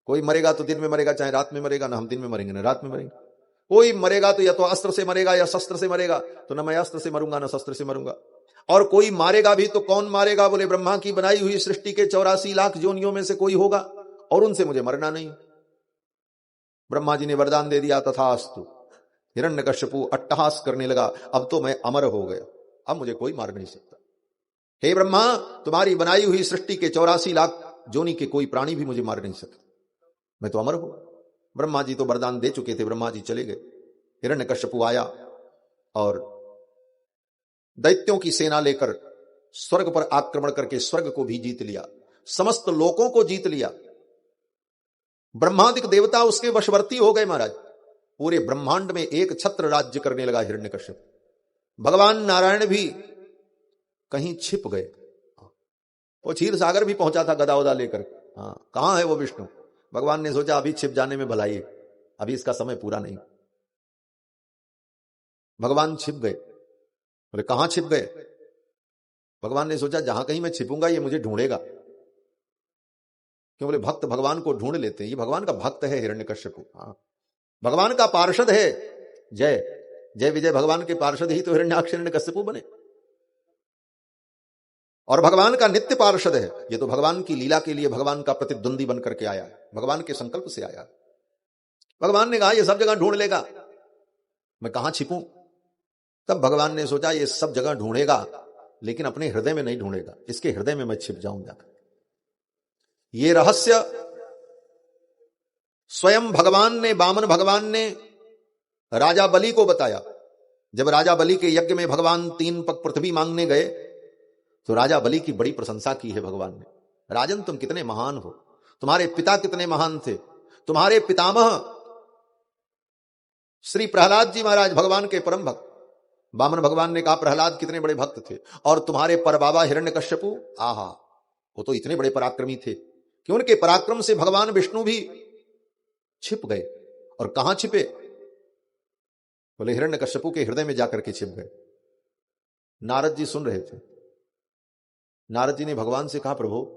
कोई मरेगा तो दिन में मरेगा, चाहे रात में मरेगा, ना हम दिन में मरेंगे ना रात में मरेंगे। कोई मरेगा तो या तो अस्त्र से मरेगा या शस्त्र से मरेगा, तो न मैं अस्त्र से मरूंगा ना शस्त्र से मरूंगा। और कोई मारेगा भी तो कौन मारेगा? बोले ब्रह्मा की बनाई हुई सृष्टि के 84 लाख योनियों में से कोई होगा, और उनसे मुझे मरना नहीं। ब्रह्मा जी ने वरदान दे दिया, तथास्तु। हिरण्यकश्यपु अट्टहास करने लगा, अब तो मैं अमर हो गया, अब मुझे कोई मार नहीं सकता। हे ब्रह्मा, तुम्हारी बनाई हुई सृष्टि के 84 लाख योनि के कोई प्राणी भी मुझे मार नहीं सकता, मैं तो अमर हूं। ब्रह्मा जी तो वरदान दे चुके थे, ब्रह्मा जी चले गए। हिरण्यकश्यपु आया और दैत्यों की सेना लेकर स्वर्ग पर आक्रमण करके स्वर्ग को भी जीत लिया, समस्त लोकों को जीत लिया। ब्रह्मादिक देवता उसके वशवर्ती हो गए महाराज। पूरे ब्रह्मांड में एक छत्र राज्य करने लगा हिरण्यकश्यप। भगवान नारायण भी कहीं छिप गए, वो क्षीर सागर भी पहुंचा था गदा उदा लेकर। कहां है वो विष्णु? भगवान ने सोचा अभी छिप जाने में भलाई है, अभी इसका समय पूरा नहीं। भगवान छिप गए। बोले कहां छिप गए? भगवान ने सोचा जहां कहीं मैं छिपूंगा ये मुझे ढूंढेगा। क्यों? बोले भक्त भगवान को ढूंढ लेते हैं, ये भगवान का भक्त है हिरण्यकश्यपु, भगवान का पार्षद है। जय जय विजय भगवान के पार्षद ही तो हिरण्याक्ष हिरण्यकश्यपु बने, और भगवान का नित्य पार्षद है। ये तो भगवान की लीला के लिए भगवान का प्रतिद्वंदी बन करके आया है, भगवान के संकल्प से आया। भगवान ने कहा ये सब जगह ढूंढ लेगा, मैं कहां छिपूं? तब भगवान ने सोचा ये सब जगह ढूंढेगा लेकिन अपने हृदय में नहीं ढूंढेगा, इसके हृदय में मैं छिप जाऊंगा। ये रहस्य स्वयं भगवान ने, वामन भगवान ने राजा बलि को बताया। जब राजा बलि के यज्ञ में भगवान 3 पग पृथ्वी मांगने गए तो राजा बलि की बड़ी प्रशंसा की है भगवान ने। राजन तुम कितने महान हो, तुम्हारे पिता कितने महान थे। तुम्हारे पितामह श्री प्रहलाद जी महाराज भगवान के परम भक्त, वामन भगवान ने कहा प्रहलाद कितने बड़े भक्त थे। और तुम्हारे परबाबा हिरण्यकश्यपु, आहा, वो तो इतने बड़े पराक्रमी थे कि उनके पराक्रम से भगवान विष्णु भी छिप गए। और कहां छिपे? बोले हिरण्यकश्यपु के हृदय में जाकर के छिप गए। नारद जी सुन रहे थे। नारद जी ने भगवान से कहा प्रभु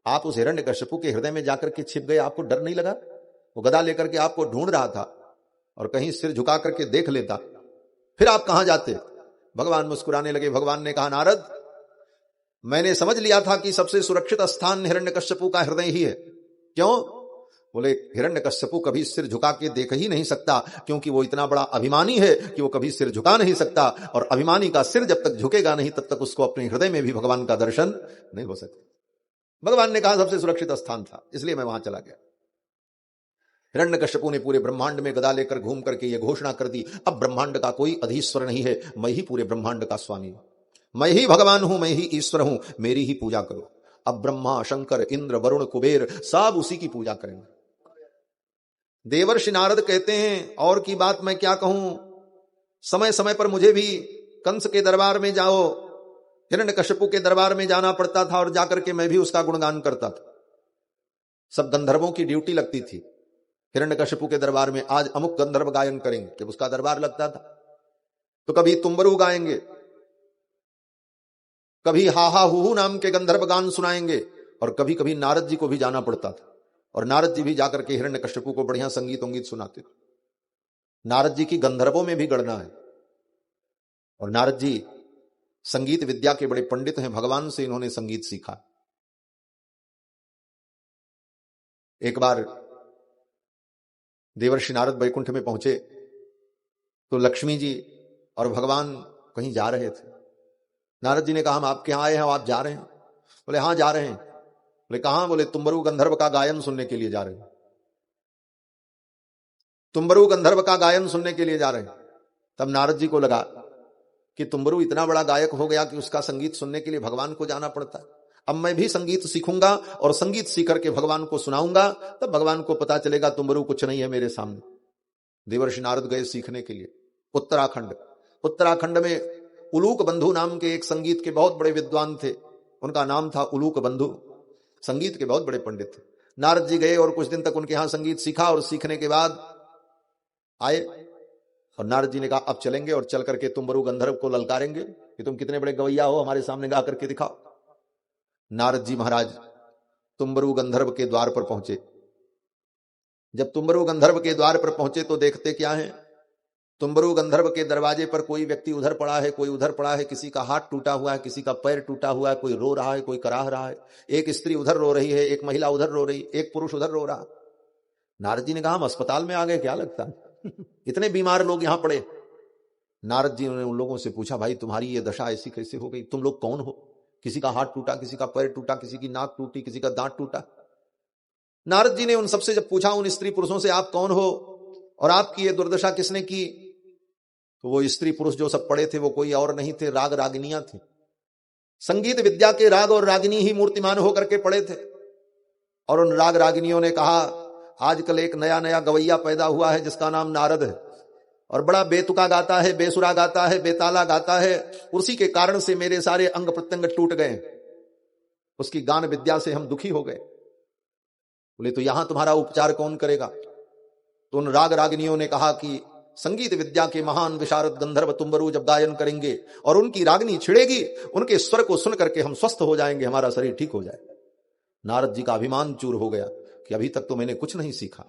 आप उस हिरण्यकश्यपु के हृदय में जाकर के छिप गए, आपको डर नहीं लगा? वो गदा लेकर के आपको ढूंढ रहा था और कहीं सिर झुका करके देख लेता, फिर आप कहां जाते? भगवान मुस्कुराने लगे। भगवान ने कहा नारद, मैंने समझ लिया था कि सबसे सुरक्षित स्थान हिरण्यकश्यपु का हृदय ही है। क्यों? बोले हिरण्यकश्यपु कभी सिर झुका के देख ही नहीं सकता, क्योंकि वो इतना बड़ा अभिमानी है कि वो कभी सिर झुका नहीं सकता, और अभिमानी का सिर जब तक झुकेगा नहीं तब तक उसको अपने हृदय में भी भगवान का दर्शन नहीं हो सकता। भगवान ने कहा सबसे सुरक्षित स्थान था, इसलिए मैं वहां चला गया। हिरण्यकश्यपु ने पूरे ब्रह्मांड में गदा लेकर घूम करके ये घोषणा कर दी, अब ब्रह्मांड का कोई अधीश्वर नहीं है, मैं ही पूरे ब्रह्मांड का स्वामी हूं, मैं ही भगवान हूं, मैं ही ईश्वर हूं, मेरी ही पूजा करो। अब ब्रह्मा शंकर इंद्र वरुण कुबेर सब उसी की पूजा करेंगे। देवर्षि नारद कहते हैं और की बात मैं क्या कहूं, समय समय पर मुझे भी कंस के दरबार में जाओ, हिरण्यकश्यपु के दरबार में जाना पड़ता था और जाकर के मैं भी उसका गुणगान करता था। सब गंधर्वों की ड्यूटी लगती थी हिरण्यकश्यपु के दरबार में, आज अमुक गंधर्व गायन करेंगे। जब उसका दरबार लगता था तो कभी तुम्बरू गाएंगे, कभी हाहा हुहू नाम के गंधर्व गान सुनाएंगे, और कभी कभी नारद जी को भी जाना पड़ता था और नारद जी भी जाकर के हिरण्यकश्यपु को बढ़िया संगीत उंगीत सुनाते थे। नारद जी की गंधर्वों में भी गणना है और नारद जी संगीत विद्या के बड़े पंडित हैं, भगवान से इन्होंने संगीत सीखा। एक बार देवर्षि नारद वैकुंठ में पहुंचे तो लक्ष्मी जी और भगवान कहीं जा रहे थे। नारद जी ने कहा हम आपके यहां आए हैं, आप जा रहे हैं? बोले हां जा रहे हैं। बोले कहां? बोले तुम्बरू गंधर्व का गायन सुनने के लिए जा रहे हैं। तुम्बरू गंधर्व का गायन सुनने के लिए जा रहे हैं। तब नारद जी को लगा कि तुम्बरू इतना बड़ा गायक हो गया कि उसका संगीत सुनने के लिए भगवान को जाना पड़ता है। अब मैं भी संगीत सीखूंगा और संगीत सीख करके भगवान को सुनाऊंगा, तब भगवान को पता चलेगा तुम्बरू कुछ नहीं है मेरे सामने। देवर्षि नारद गए सीखने के लिए उत्तराखंड। उत्तराखंड में उलूक बंधु नाम के एक संगीत के बहुत बड़े विद्वान थे, उनका नाम था उलूक बंधु, संगीत के बहुत बड़े पंडित थे। नारद जी गए और कुछ दिन तक उनके यहां संगीत सीखा और सीखने के बाद आए और नारद जी ने कहा अब चलेंगे और चल करके तुम्बरू गंधर्व को ललकारेंगे कि तुम कितने बड़े गवैया हो, हमारे सामने गा करके दिखाओ। नारद जी महाराज तुम्बरू गंधर्व के द्वार पर पहुंचे। जब तुम्बरू गंधर्व के द्वार पर पहुंचे तो देखते क्या है, तुम्बरू गंधर्व के दरवाजे पर कोई व्यक्ति उधर पड़ा है, कोई उधर पड़ा है, किसी का हाथ टूटा हुआ है, किसी का पैर टूटा हुआ है, कोई रो रहा है, कोई कराह रहा है, एक स्त्री उधर रो रही है, एक महिला उधर रो रही, एक पुरुष उधर रो रहा। नारद जी ने कहा हम अस्पताल में आ गए क्या लगता है इतने बीमार लोग यहां पड़े। नारद जी ने उन लोगों से पूछा भाई तुम्हारी ये दशा ऐसी कैसे हो गई, तुम लोग कौन हो? किसी का हाथ टूटा, किसी का पैर टूटा, किसी की नाक टूटी, किसी का दांत टूटा। नारद जी ने उन सबसे जब पूछा उन स्त्री पुरुषों से आप कौन हो और आपकी ये दुर्दशा किसने की, तो वो स्त्री पुरुष जो सब पड़े थे वो कोई और नहीं थे, राग रागिनियां थी। संगीत विद्या के राग और रागिनी ही मूर्तिमान होकर के पड़े थे। और उन राग रागिनियों ने कहा आजकल एक नया नया गवैया पैदा हुआ है जिसका नाम नारद है और बड़ा बेतुका गाता है, बेसुरा गाता है, बेताला गाता है, उसी के कारण से मेरे सारे अंग प्रत्यंग टूट गए, उसकी गान विद्या से हम दुखी हो गए। बोले तो यहां तुम्हारा उपचार कौन करेगा? तो उन राग रागिनियों ने कहा कि संगीत विद्या के महान विशारद गंधर्व तुम्बरू जब गायन करेंगे और उनकी रागनी छिड़ेगी, उनके स्वर को सुन करके हम स्वस्थ हो जाएंगे, हमारा शरीर ठीक हो जाएगा। नारद जी का अभिमान चूर हो गया कि अभी तक तो मैंने कुछ नहीं सीखा,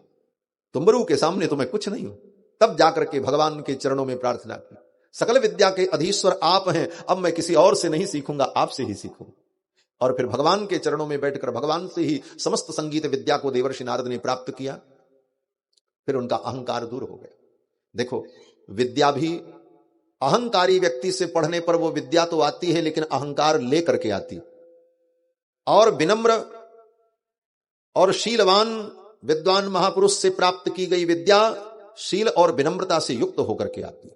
तुम्बरू के सामने तो मैं कुछ नहीं हूं। तब जाकर के भगवान के चरणों में प्रार्थना की, सकल विद्या के अधीश्वर आप हैं, अब मैं किसी और से नहीं सीखूंगा, आपसे ही सीखूंगा। और फिर भगवान के चरणों में बैठकर भगवान से ही समस्त संगीत विद्या को देवर्षि नारद ने प्राप्त किया। फिर उनका अहंकार दूर हो गया। देखो विद्या भी अहंकारी व्यक्ति से पढ़ने पर वो विद्या तो आती है लेकिन अहंकार लेकर के आती, और विनम्र और शीलवान विद्वान महापुरुष से प्राप्त की गई विद्या शील और विनम्रता से युक्त होकर के आती है।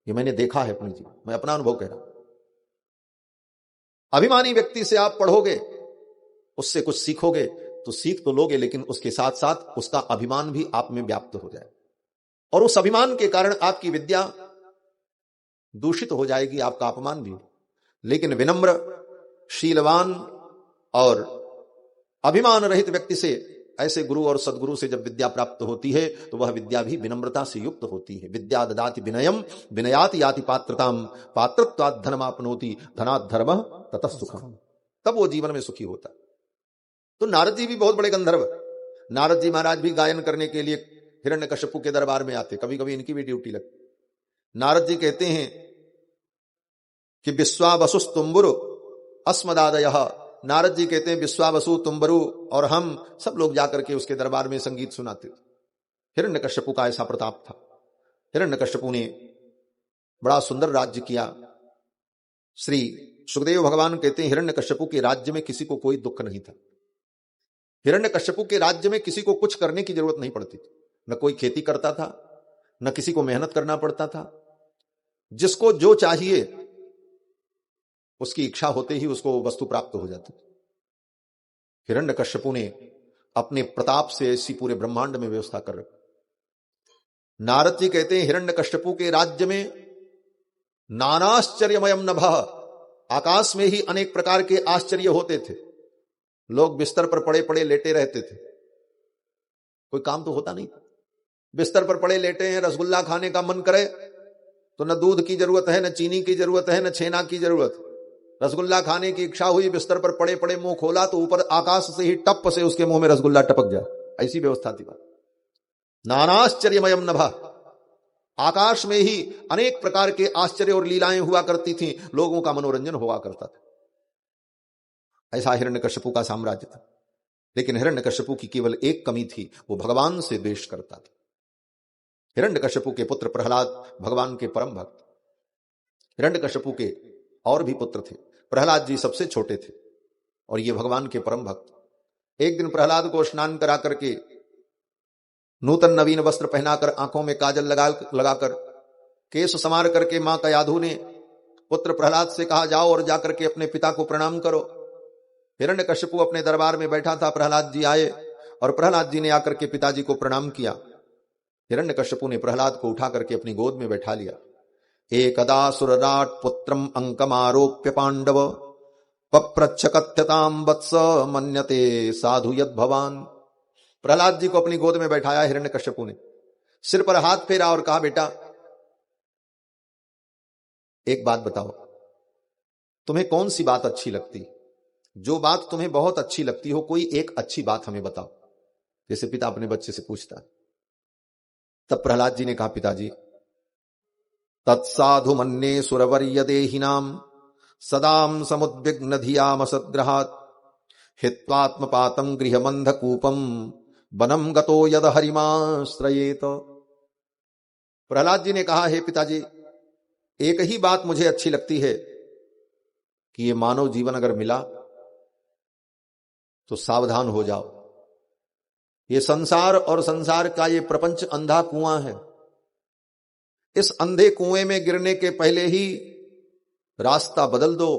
ये मैंने देखा है अपनी जीवन, मैं अपना अनुभव कह रहा हूं। अभिमानी व्यक्ति से आप पढ़ोगे, उससे कुछ सीखोगे तो सीख तो लोगे, लेकिन उसके साथ साथ उसका अभिमान भी आप में व्याप्त हो जाए और उस अभिमान के कारण आपकी विद्या दूषित हो जाएगी, आपका अपमान भी। लेकिन विनम्र, शीलवान और अभिमान रहित व्यक्ति से, ऐसे गुरु और सदगुरु से जब विद्या प्राप्त होती है तो वह विद्या भी विनम्रता से युक्त होती है। विद्या ददाति विनयम विनयाति याति पात्रताम पात्रत्वात् धनमाप्नोति धनात् धर्मः ततः सुखम। तब वो जीवन में सुखी होता। तो नारद जी भी बहुत बड़े गंधर्व, नारद जी महाराज भी गायन करने के लिए हिरण्यकश्यपु के दरबार में आते, कभी कभी इनकी भी ड्यूटी लगती। नारद जी कहते हैं कि विश्वावसुस्तुम्बुरु अस्मदादयः, नारद जी कहते हैं विश्वावसु, तुम्बरू और हम सब लोग जाकर के उसके दरबार में संगीत सुनाते थे। हिरण्यकश्यपु का ऐसा प्रताप था। हिरण्यकश्यपु ने बड़ा सुंदर राज्य किया। श्री सुखदेव भगवान कहते हैं हिरण्यकश्यपु के राज्य में किसी को कोई दुख नहीं था। हिरण्यकश्यपु के राज्य में किसी को कुछ करने की जरूरत नहीं पड़ती थी, न कोई खेती करता था, न किसी को मेहनत करना पड़ता था। जिसको जो चाहिए उसकी इच्छा होते ही उसको वस्तु प्राप्त हो जाती। हिरण्यकश्यपु ने अपने प्रताप से ऐसी पूरे ब्रह्मांड में व्यवस्था कर रखी। नारद जी कहते हैं हिरण्यकश्यपु के राज्य में नानाश्चर्यमयम नभः, आकाश में ही अनेक प्रकार के आश्चर्य होते थे। लोग बिस्तर पर पड़े पड़े लेटे रहते थे, कोई काम तो होता नहीं। बिस्तर पर पड़े लेटे हैं, रसगुल्ला खाने का मन करे तो न दूध की जरूरत है, न चीनी की जरूरत है, न छेना की जरूरत। रसगुल्ला खाने की इच्छा हुई, बिस्तर पर पड़े पड़े मुंह खोला तो ऊपर आकाश से ही टप से उसके मुंह में रसगुल्ला टपक जाए, ऐसी व्यवस्था थी। बात नानाश्चर्यमयम नभः, आकाश में ही अनेक प्रकार के आश्चर्य और लीलाएं हुआ करती थी, लोगों का मनोरंजन हुआ करता था। ऐसा हिरण्यकश्यपु का साम्राज्य था। लेकिन हिरण्यकश्यपु की केवल एक कमी थी, वो भगवान से द्वेष करता था। हिरण्यकश्यपु के पुत्र प्रहलाद भगवान के परम भक्त। हिरण्यकश्यपु के और भी पुत्र थे, प्रहलाद जी सबसे छोटे थे और ये भगवान के परम भक्त। एक दिन प्रहलाद को स्नान करा करके, नूतन नवीन वस्त्र पहनाकर, आंखों में काजल लगाकर, केश संवार करके मां कयाधु ने पुत्र प्रहलाद से कहा, जाओ और जाकर के अपने पिता को प्रणाम करो। हिरण्यकश्यपु अपने दरबार में बैठा था, प्रहलाद जी आए और प्रहलाद जी ने आकर के पिताजी को प्रणाम किया। हिरण्यकश्यपु ने प्रहलाद को उठा करके अपनी गोद में बैठा लिया। एकदा सुरराट पुत्रम अंकमारोप्य पांडव पप्रच्छ कथ्यताम वत्स मन्यते साधु यद भवान। प्रहलाद जी को अपनी गोद में बैठाया हिरण्यकश्यपु ने, सिर पर हाथ फेरा और कहा, बेटा एक बात बताओ, तुम्हें कौन सी बात अच्छी लगती? जो बात तुम्हें बहुत अच्छी लगती हो, कोई एक अच्छी बात हमें बताओ, जैसे पिता अपने बच्चे से पूछता। तब प्रहलाद जी ने कहा, पिताजी तत्साधु मन्ये सुरवर्य देहिनाम सदाम समुद्विग्न धियाम सद्ग्रहात् हित्वात्मपातम गृहमंधकूपम वनम गतो यद हरिमाश्रयेत। प्रहलाद जी ने कहा, हे पिताजी, एक ही बात मुझे अच्छी लगती है कि ये मानव जीवन अगर मिला तो सावधान हो जाओ। ये संसार और संसार का ये प्रपंच अंधा कुआं है। इस अंधे कुएं में गिरने के पहले ही रास्ता बदल दो।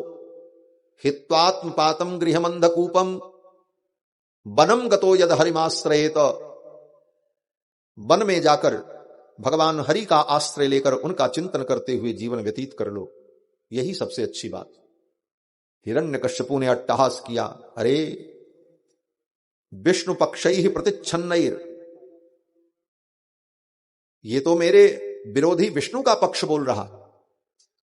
हित्वात्मपातम गृहमंधकूपम वनम गतो यद हरिमाश्रयेत। वन में जाकर भगवान हरि का आश्रय लेकर उनका चिंतन करते हुए जीवन व्यतीत कर लो, यही सबसे अच्छी बात। हिरण्यकश्यपु ने अट्टहास किया, अरे विष्णु पक्षैहि प्रतिच्छन्नैर, ये तो मेरे विरोधी विष्णु का पक्ष बोल रहा।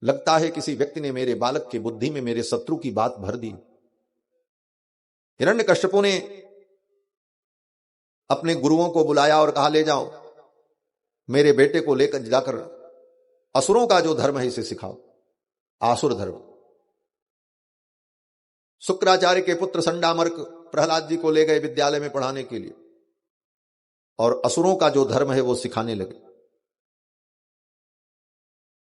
लगता है किसी व्यक्ति ने मेरे बालक की बुद्धि में मेरे शत्रु की बात भर दी। हिरण्यकश्यपु ने अपने गुरुओं को बुलाया और कहा, ले जाओ मेरे बेटे को लेकर जाकर असुरों का जो धर्म है इसे सिखाओ, आसुर धर्म। शुक्राचार्य के पुत्र संडामर्क प्रहलाद जी को ले गए विद्यालय में पढ़ाने के लिए और असुरों का जो धर्म है वो सिखाने लगे।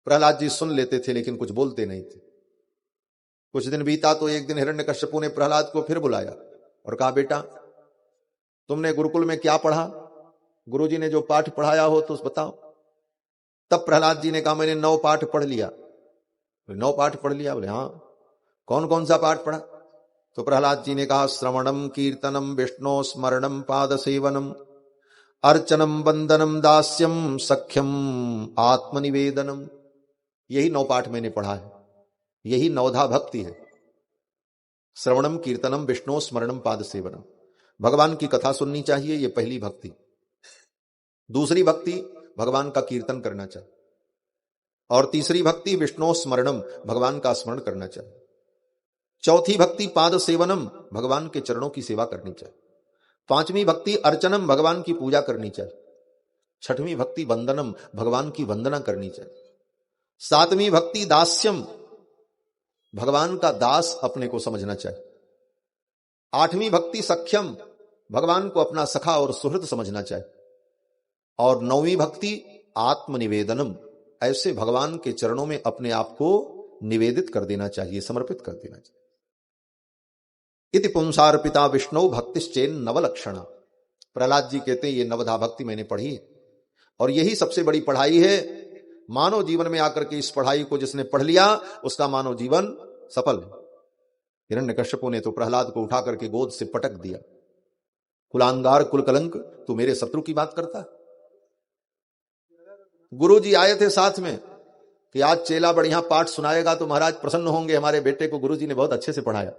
प्रहलाद जी सुन लेते थे लेकिन कुछ बोलते नहीं थे। कुछ दिन बीता तो एक दिन हिरण्यकश्यपु ने प्रहलाद को फिर बुलाया और कहा, बेटा तुमने गुरुकुल में क्या पढ़ा? गुरुजी ने जो पाठ पढ़ाया हो तो बताओ। तब प्रहलाद जी ने कहा, मैंने 9 पाठ पढ़ लिया। 9 पाठ पढ़ लिया? बोले हाँ। कौन कौन सा पाठ पढ़ा? तो प्रहलाद जी ने कहा, श्रवणम कीर्तनम विष्णु स्मरणम पाद सेवनम अर्चनम वंदनम दास्यम सख्यम आत्मनिवेदनम। यही 9 पाठ मैंने पढ़ा है, यही नवधा भक्ति है। श्रवणम कीर्तनम विष्णु स्मरणम पाद सेवनम, भगवान की कथा सुननी चाहिए, ये पहली भक्ति। दूसरी भक्ति भगवान का कीर्तन करना चाहिए और तीसरी भक्ति विष्णु स्मरणम, भगवान का स्मरण करना चाहिए। चौथी भक्ति पाद सेवनम, भगवान के चरणों की सेवा करनी चाहिए। 5वीं भक्ति अर्चनम, भगवान की पूजा करनी चाहिए। 6वीं भक्ति वंदनम, भगवान की वंदना करनी चाहिए। 7वीं भक्ति दास्यम, भगवान का दास अपने को समझना चाहिए। 8वीं भक्ति सख्यम, भगवान को अपना सखा और सुहृद समझना चाहिए। और 9वीं भक्ति आत्मनिवेदनम, ऐसे भगवान के चरणों में अपने आप को निवेदित कर देना चाहिए, समर्पित कर देना चाहिए। इति पुंसार्पिता विष्णु भक्तिश्चेन नवलक्षणा। प्रहलाद जी कहते हैं ये नवधा भक्ति मैंने पढ़ी है और यही सबसे बड़ी पढ़ाई है। मानव जीवन में आकर के इस पढ़ाई को जिसने पढ़ लिया उसका मानव जीवन सफल है। हिरण्यकश्यपु ने तो प्रहलाद को उठा करके गोद से पटक दिया। कुलांगार कुलकलंक, तू मेरे शत्रु की बात करता है। गुरु जी आए थे साथ में, कि आज चेला बढ़िया पाठ सुनाएगा तो महाराज प्रसन्न होंगे, हमारे बेटे को गुरुजी ने बहुत अच्छे से पढ़ाया।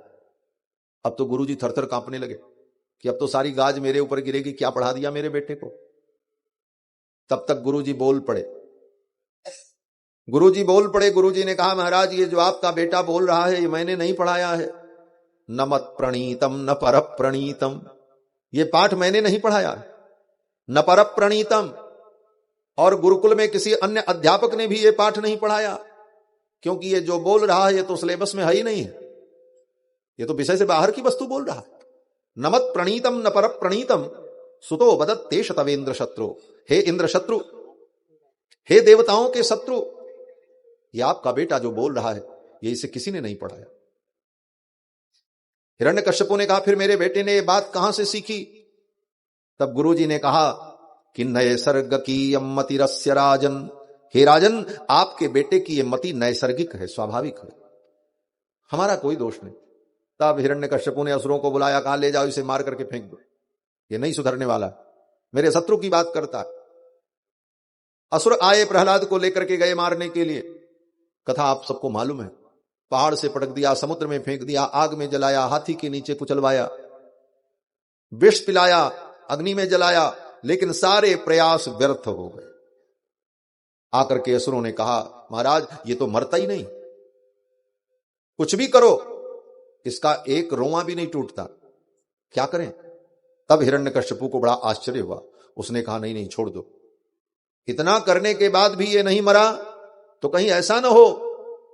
अब तो गुरुजी थरथर कांपने लगे कि अब तो सारी गाज मेरे ऊपर गिरेगी, क्या पढ़ा दिया मेरे बेटे को। तब तक गुरुजी बोल पड़े। गुरुजी ने कहा, महाराज ये जो आपका बेटा बोल रहा है ये मैंने नहीं पढ़ाया है। न मत प्रणीतम न पर प्रणीतम, ये पाठ मैंने नहीं पढ़ाया, न पर प्रणीतम। और गुरुकुल में किसी अन्य अध्यापक ने भी ये पाठ नहीं पढ़ाया, क्योंकि ये जो बोल रहा है ये तो सिलेबस में है ही नहीं है, ये तो विषय से बाहर की वस्तु बोल रहा है। न मत प्रणीतम न पर प्रणीतम सुतो बदत्ते शतवेंद्र शत्रु। हे इंद्र शत्रु, हे देवताओं के शत्रु, ये आपका बेटा जो बोल रहा है ये इसे किसी ने नहीं पढ़ाया। हिरण्यकश्यपु ने कहा, फिर मेरे बेटे ने ये बात कहां से सीखी? तब गुरुजी ने कहा कि नैसर्ग की मतिरस्य राजन, हे राजन आपके बेटे की ये मति नैसर्गिक है, स्वाभाविक है, हमारा कोई दोष नहीं। तब हिरण्यकश्यपु ने असुरों को बुलाया, कहा ले जाओ इसे मार करके फेंक दो, ये नहीं सुधरने वाला, मेरे शत्रु की बात करता है। असुर आए, प्रहलाद को लेकर के गए मारने के लिए। कथा आप सबको मालूम है, पहाड़ से पटक दिया, समुद्र में फेंक दिया, आग में जलाया, हाथी के नीचे कुचलवाया, विष पिलाया, अग्नि में जलाया, लेकिन सारे प्रयास व्यर्थ हो गए। आकर के असुरों ने कहा, महाराज ये तो मरता ही नहीं, कुछ भी करो इसका एक रोंवा भी नहीं टूटता, क्या करें? तब हिरण्यकश्यपु को बड़ा आश्चर्य हुआ। उसने कहा, नहीं नहीं छोड़ दो, इतना करने के बाद भी ये नहीं मरा तो कहीं ऐसा ना हो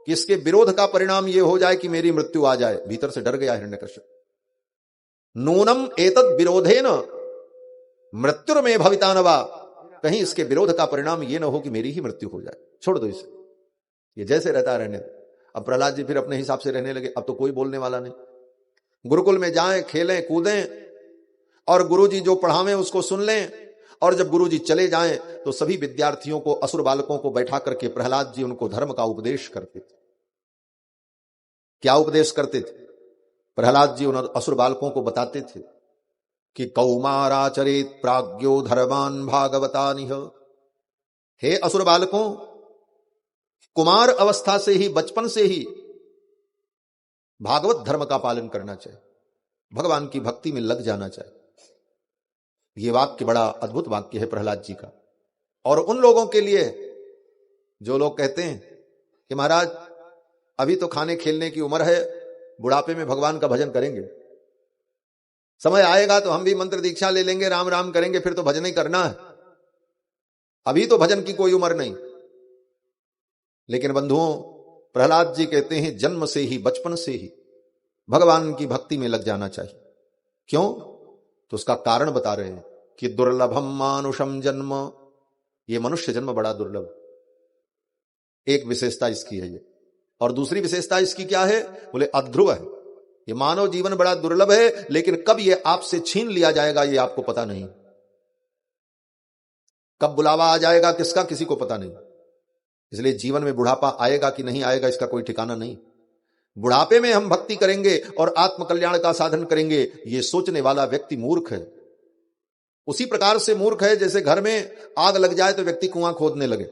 कि इसके विरोध का परिणाम ये हो जाए कि मेरी मृत्यु आ जाए। भीतर से डर गया हिरण्यकश्यप। नूनम एतद विरोधेन मृत्युर में भवितानवा, कहीं इसके विरोध का परिणाम ये ना हो कि मेरी ही मृत्यु हो जाए, छोड़ दो इसे, ये जैसे रहता रहने दो। अब प्रहलाद जी फिर अपने हिसाब से रहने लगे, अब तो कोई बोलने वाला नहीं। गुरुकुल में जाएं, खेलें कूदें और गुरुजी जो पढ़ावें उसको सुन लें। और जब गुरुजी चले जाएं तो सभी विद्यार्थियों को, असुर बालकों को बैठा करके प्रहलाद जी उनको धर्म का उपदेश करते थे। क्या उपदेश करते थे? प्रहलाद जी उन असुर बालकों को बताते थे कि कौमाराचरेत प्राज्ञो धर्मान भागवतानिह। हे असुर बालकों, कुमार अवस्था से ही, बचपन से ही भागवत धर्म का पालन करना चाहिए, भगवान की भक्ति में लग जाना चाहिए। यह वाक्य बड़ा अद्भुत वाक्य है प्रहलाद जी का। और उन लोगों के लिए जो लोग कहते हैं कि महाराज अभी तो खाने खेलने की उम्र है, बुढ़ापे में भगवान का भजन करेंगे, समय आएगा तो हम भी मंत्र दीक्षा ले लेंगे, राम राम करेंगे, फिर तो भजन ही करना है, अभी तो भजन की कोई उम्र नहीं। लेकिन बंधुओं, प्रहलाद जी कहते हैं जन्म से ही, बचपन से ही भगवान की भक्ति में लग जाना चाहिए। क्यों? तो उसका कारण बता रहे हैं कि दुर्लभम मानुषम जन्म, ये मनुष्य जन्म बड़ा दुर्लभ, एक विशेषता इसकी है ये। और दूसरी विशेषता इसकी क्या है? बोले अध्रुव है। ये मानव जीवन बड़ा दुर्लभ है, लेकिन कब ये आपसे छीन लिया जाएगा ये आपको पता नहीं, कब बुलावा आ जाएगा किसका किसी को पता नहीं। इसलिए जीवन में बुढ़ापा आएगा कि नहीं आएगा इसका कोई ठिकाना नहीं। बुढ़ापे में हम भक्ति करेंगे और आत्मकल्याण का साधन करेंगे, ये सोचने वाला व्यक्ति मूर्ख है। उसी प्रकार से मूर्ख है जैसे घर में आग लग जाए तो व्यक्ति कुआं खोदने लगे।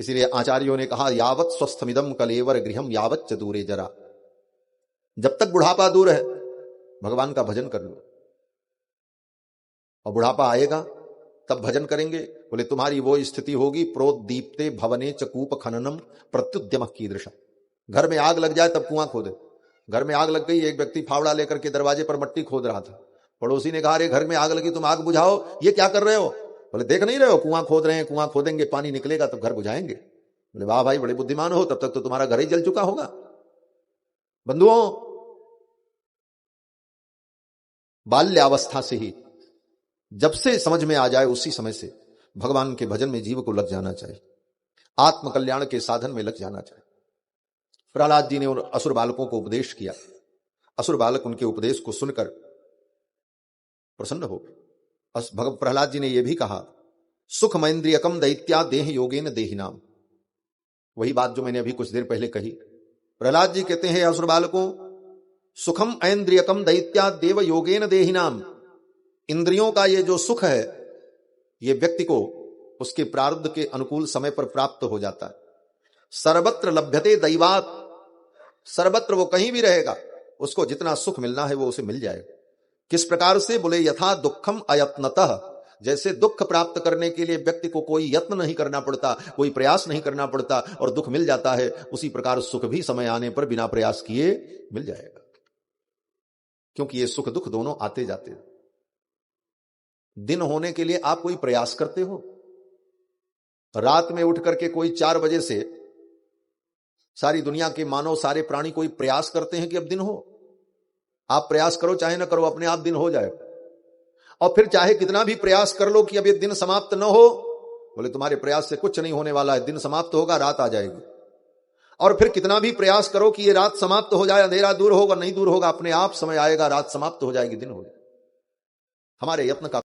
इसीलिए आचार्यों ने कहा यावत स्वस्थमिदम कलेवर गृहम यावत च दूरे जरा, जब तक बुढ़ापा दूर है भगवान का भजन कर लो, और बुढ़ापा आएगा तब भजन करेंगे। बोले तुम्हारी वो स्थिति होगी प्रोद्दीप्ते भवने चकूप खननम प्रत्युद्यम कीदृशा। घर में आग लग जाए तब कुआं खोदे। घर में आग लग गई, एक व्यक्ति फावड़ा लेकर के दरवाजे पर मट्टी खोद रहा था। पड़ोसी ने कहा अरे घर में आग लगी, तुम आग बुझाओ, ये क्या कर रहे हो? बोले देख नहीं रहे हो कुआं खोद रहे हैं, कुआं खोदेंगे पानी निकलेगा तब घर बुझाएंगे। बोले वाह भाई बड़े बुद्धिमान हो, तब तक तो तुम्हारा घर ही जल चुका होगा। बंधुओं, बाल्यावस्था से ही, जब से समझ में आ जाए उसी समय से भगवान के भजन में जीव को लग जाना चाहिए, आत्मकल्याण के साधन में लग जाना चाहिए। प्रहलाद जी ने उन असुर बालकों को उपदेश किया। असुर बालक उनके उपदेश को सुनकर प्रसन्न हो। प्रहलाद जी ने यह भी कहा सुख मैन्द्रियकम दैत्या देह योगेन देहिनाम। वही बात जो मैंने अभी कुछ देर पहले कही। प्रहलाद जी कहते हैं असुर बालकों, सुखम ऐन्द्रियकम दैत्या देव योगेन देहिनाम। इंद्रियों का ये जो सुख है ये व्यक्ति को उसके प्रारब्ध के अनुकूल समय पर प्राप्त हो जाता है। सर्वत्र लभ्यते दैवात, सर्वत्र वो कहीं भी रहेगा, उसको जितना सुख मिलना है वो उसे मिल जाएगा। किस प्रकार से? बोले यथा दुखम अयत्नतः, जैसे दुख प्राप्त करने के लिए व्यक्ति को कोई यत्न नहीं करना पड़ता, कोई प्रयास नहीं करना पड़ता और दुख मिल जाता है, उसी प्रकार सुख भी समय आने पर बिना प्रयास किए मिल जाएगा। क्योंकि ये सुख दुख दोनों आते जाते हैं। दिन होने के लिए आप कोई प्रयास करते हो? रात में उठ करके कोई 4 बजे से सारी दुनिया के मानव, सारे प्राणी कोई प्रयास करते हैं कि अब दिन हो? आप प्रयास करो चाहे ना करो, अपने आप दिन हो जाए। और फिर चाहे कितना भी प्रयास कर लो कि अब ये दिन समाप्त न हो, बोले तुम्हारे प्रयास से कुछ नहीं होने वाला है, दिन समाप्त होगा, रात आ जाएगी। और फिर कितना भी प्रयास करो कि ये रात समाप्त हो जाए, अंधेरा दूर होगा, नहीं दूर होगा, अपने आप समय आएगा, रात समाप्त हो जाएगी, दिन हो जाएगा। हमारे यत्न का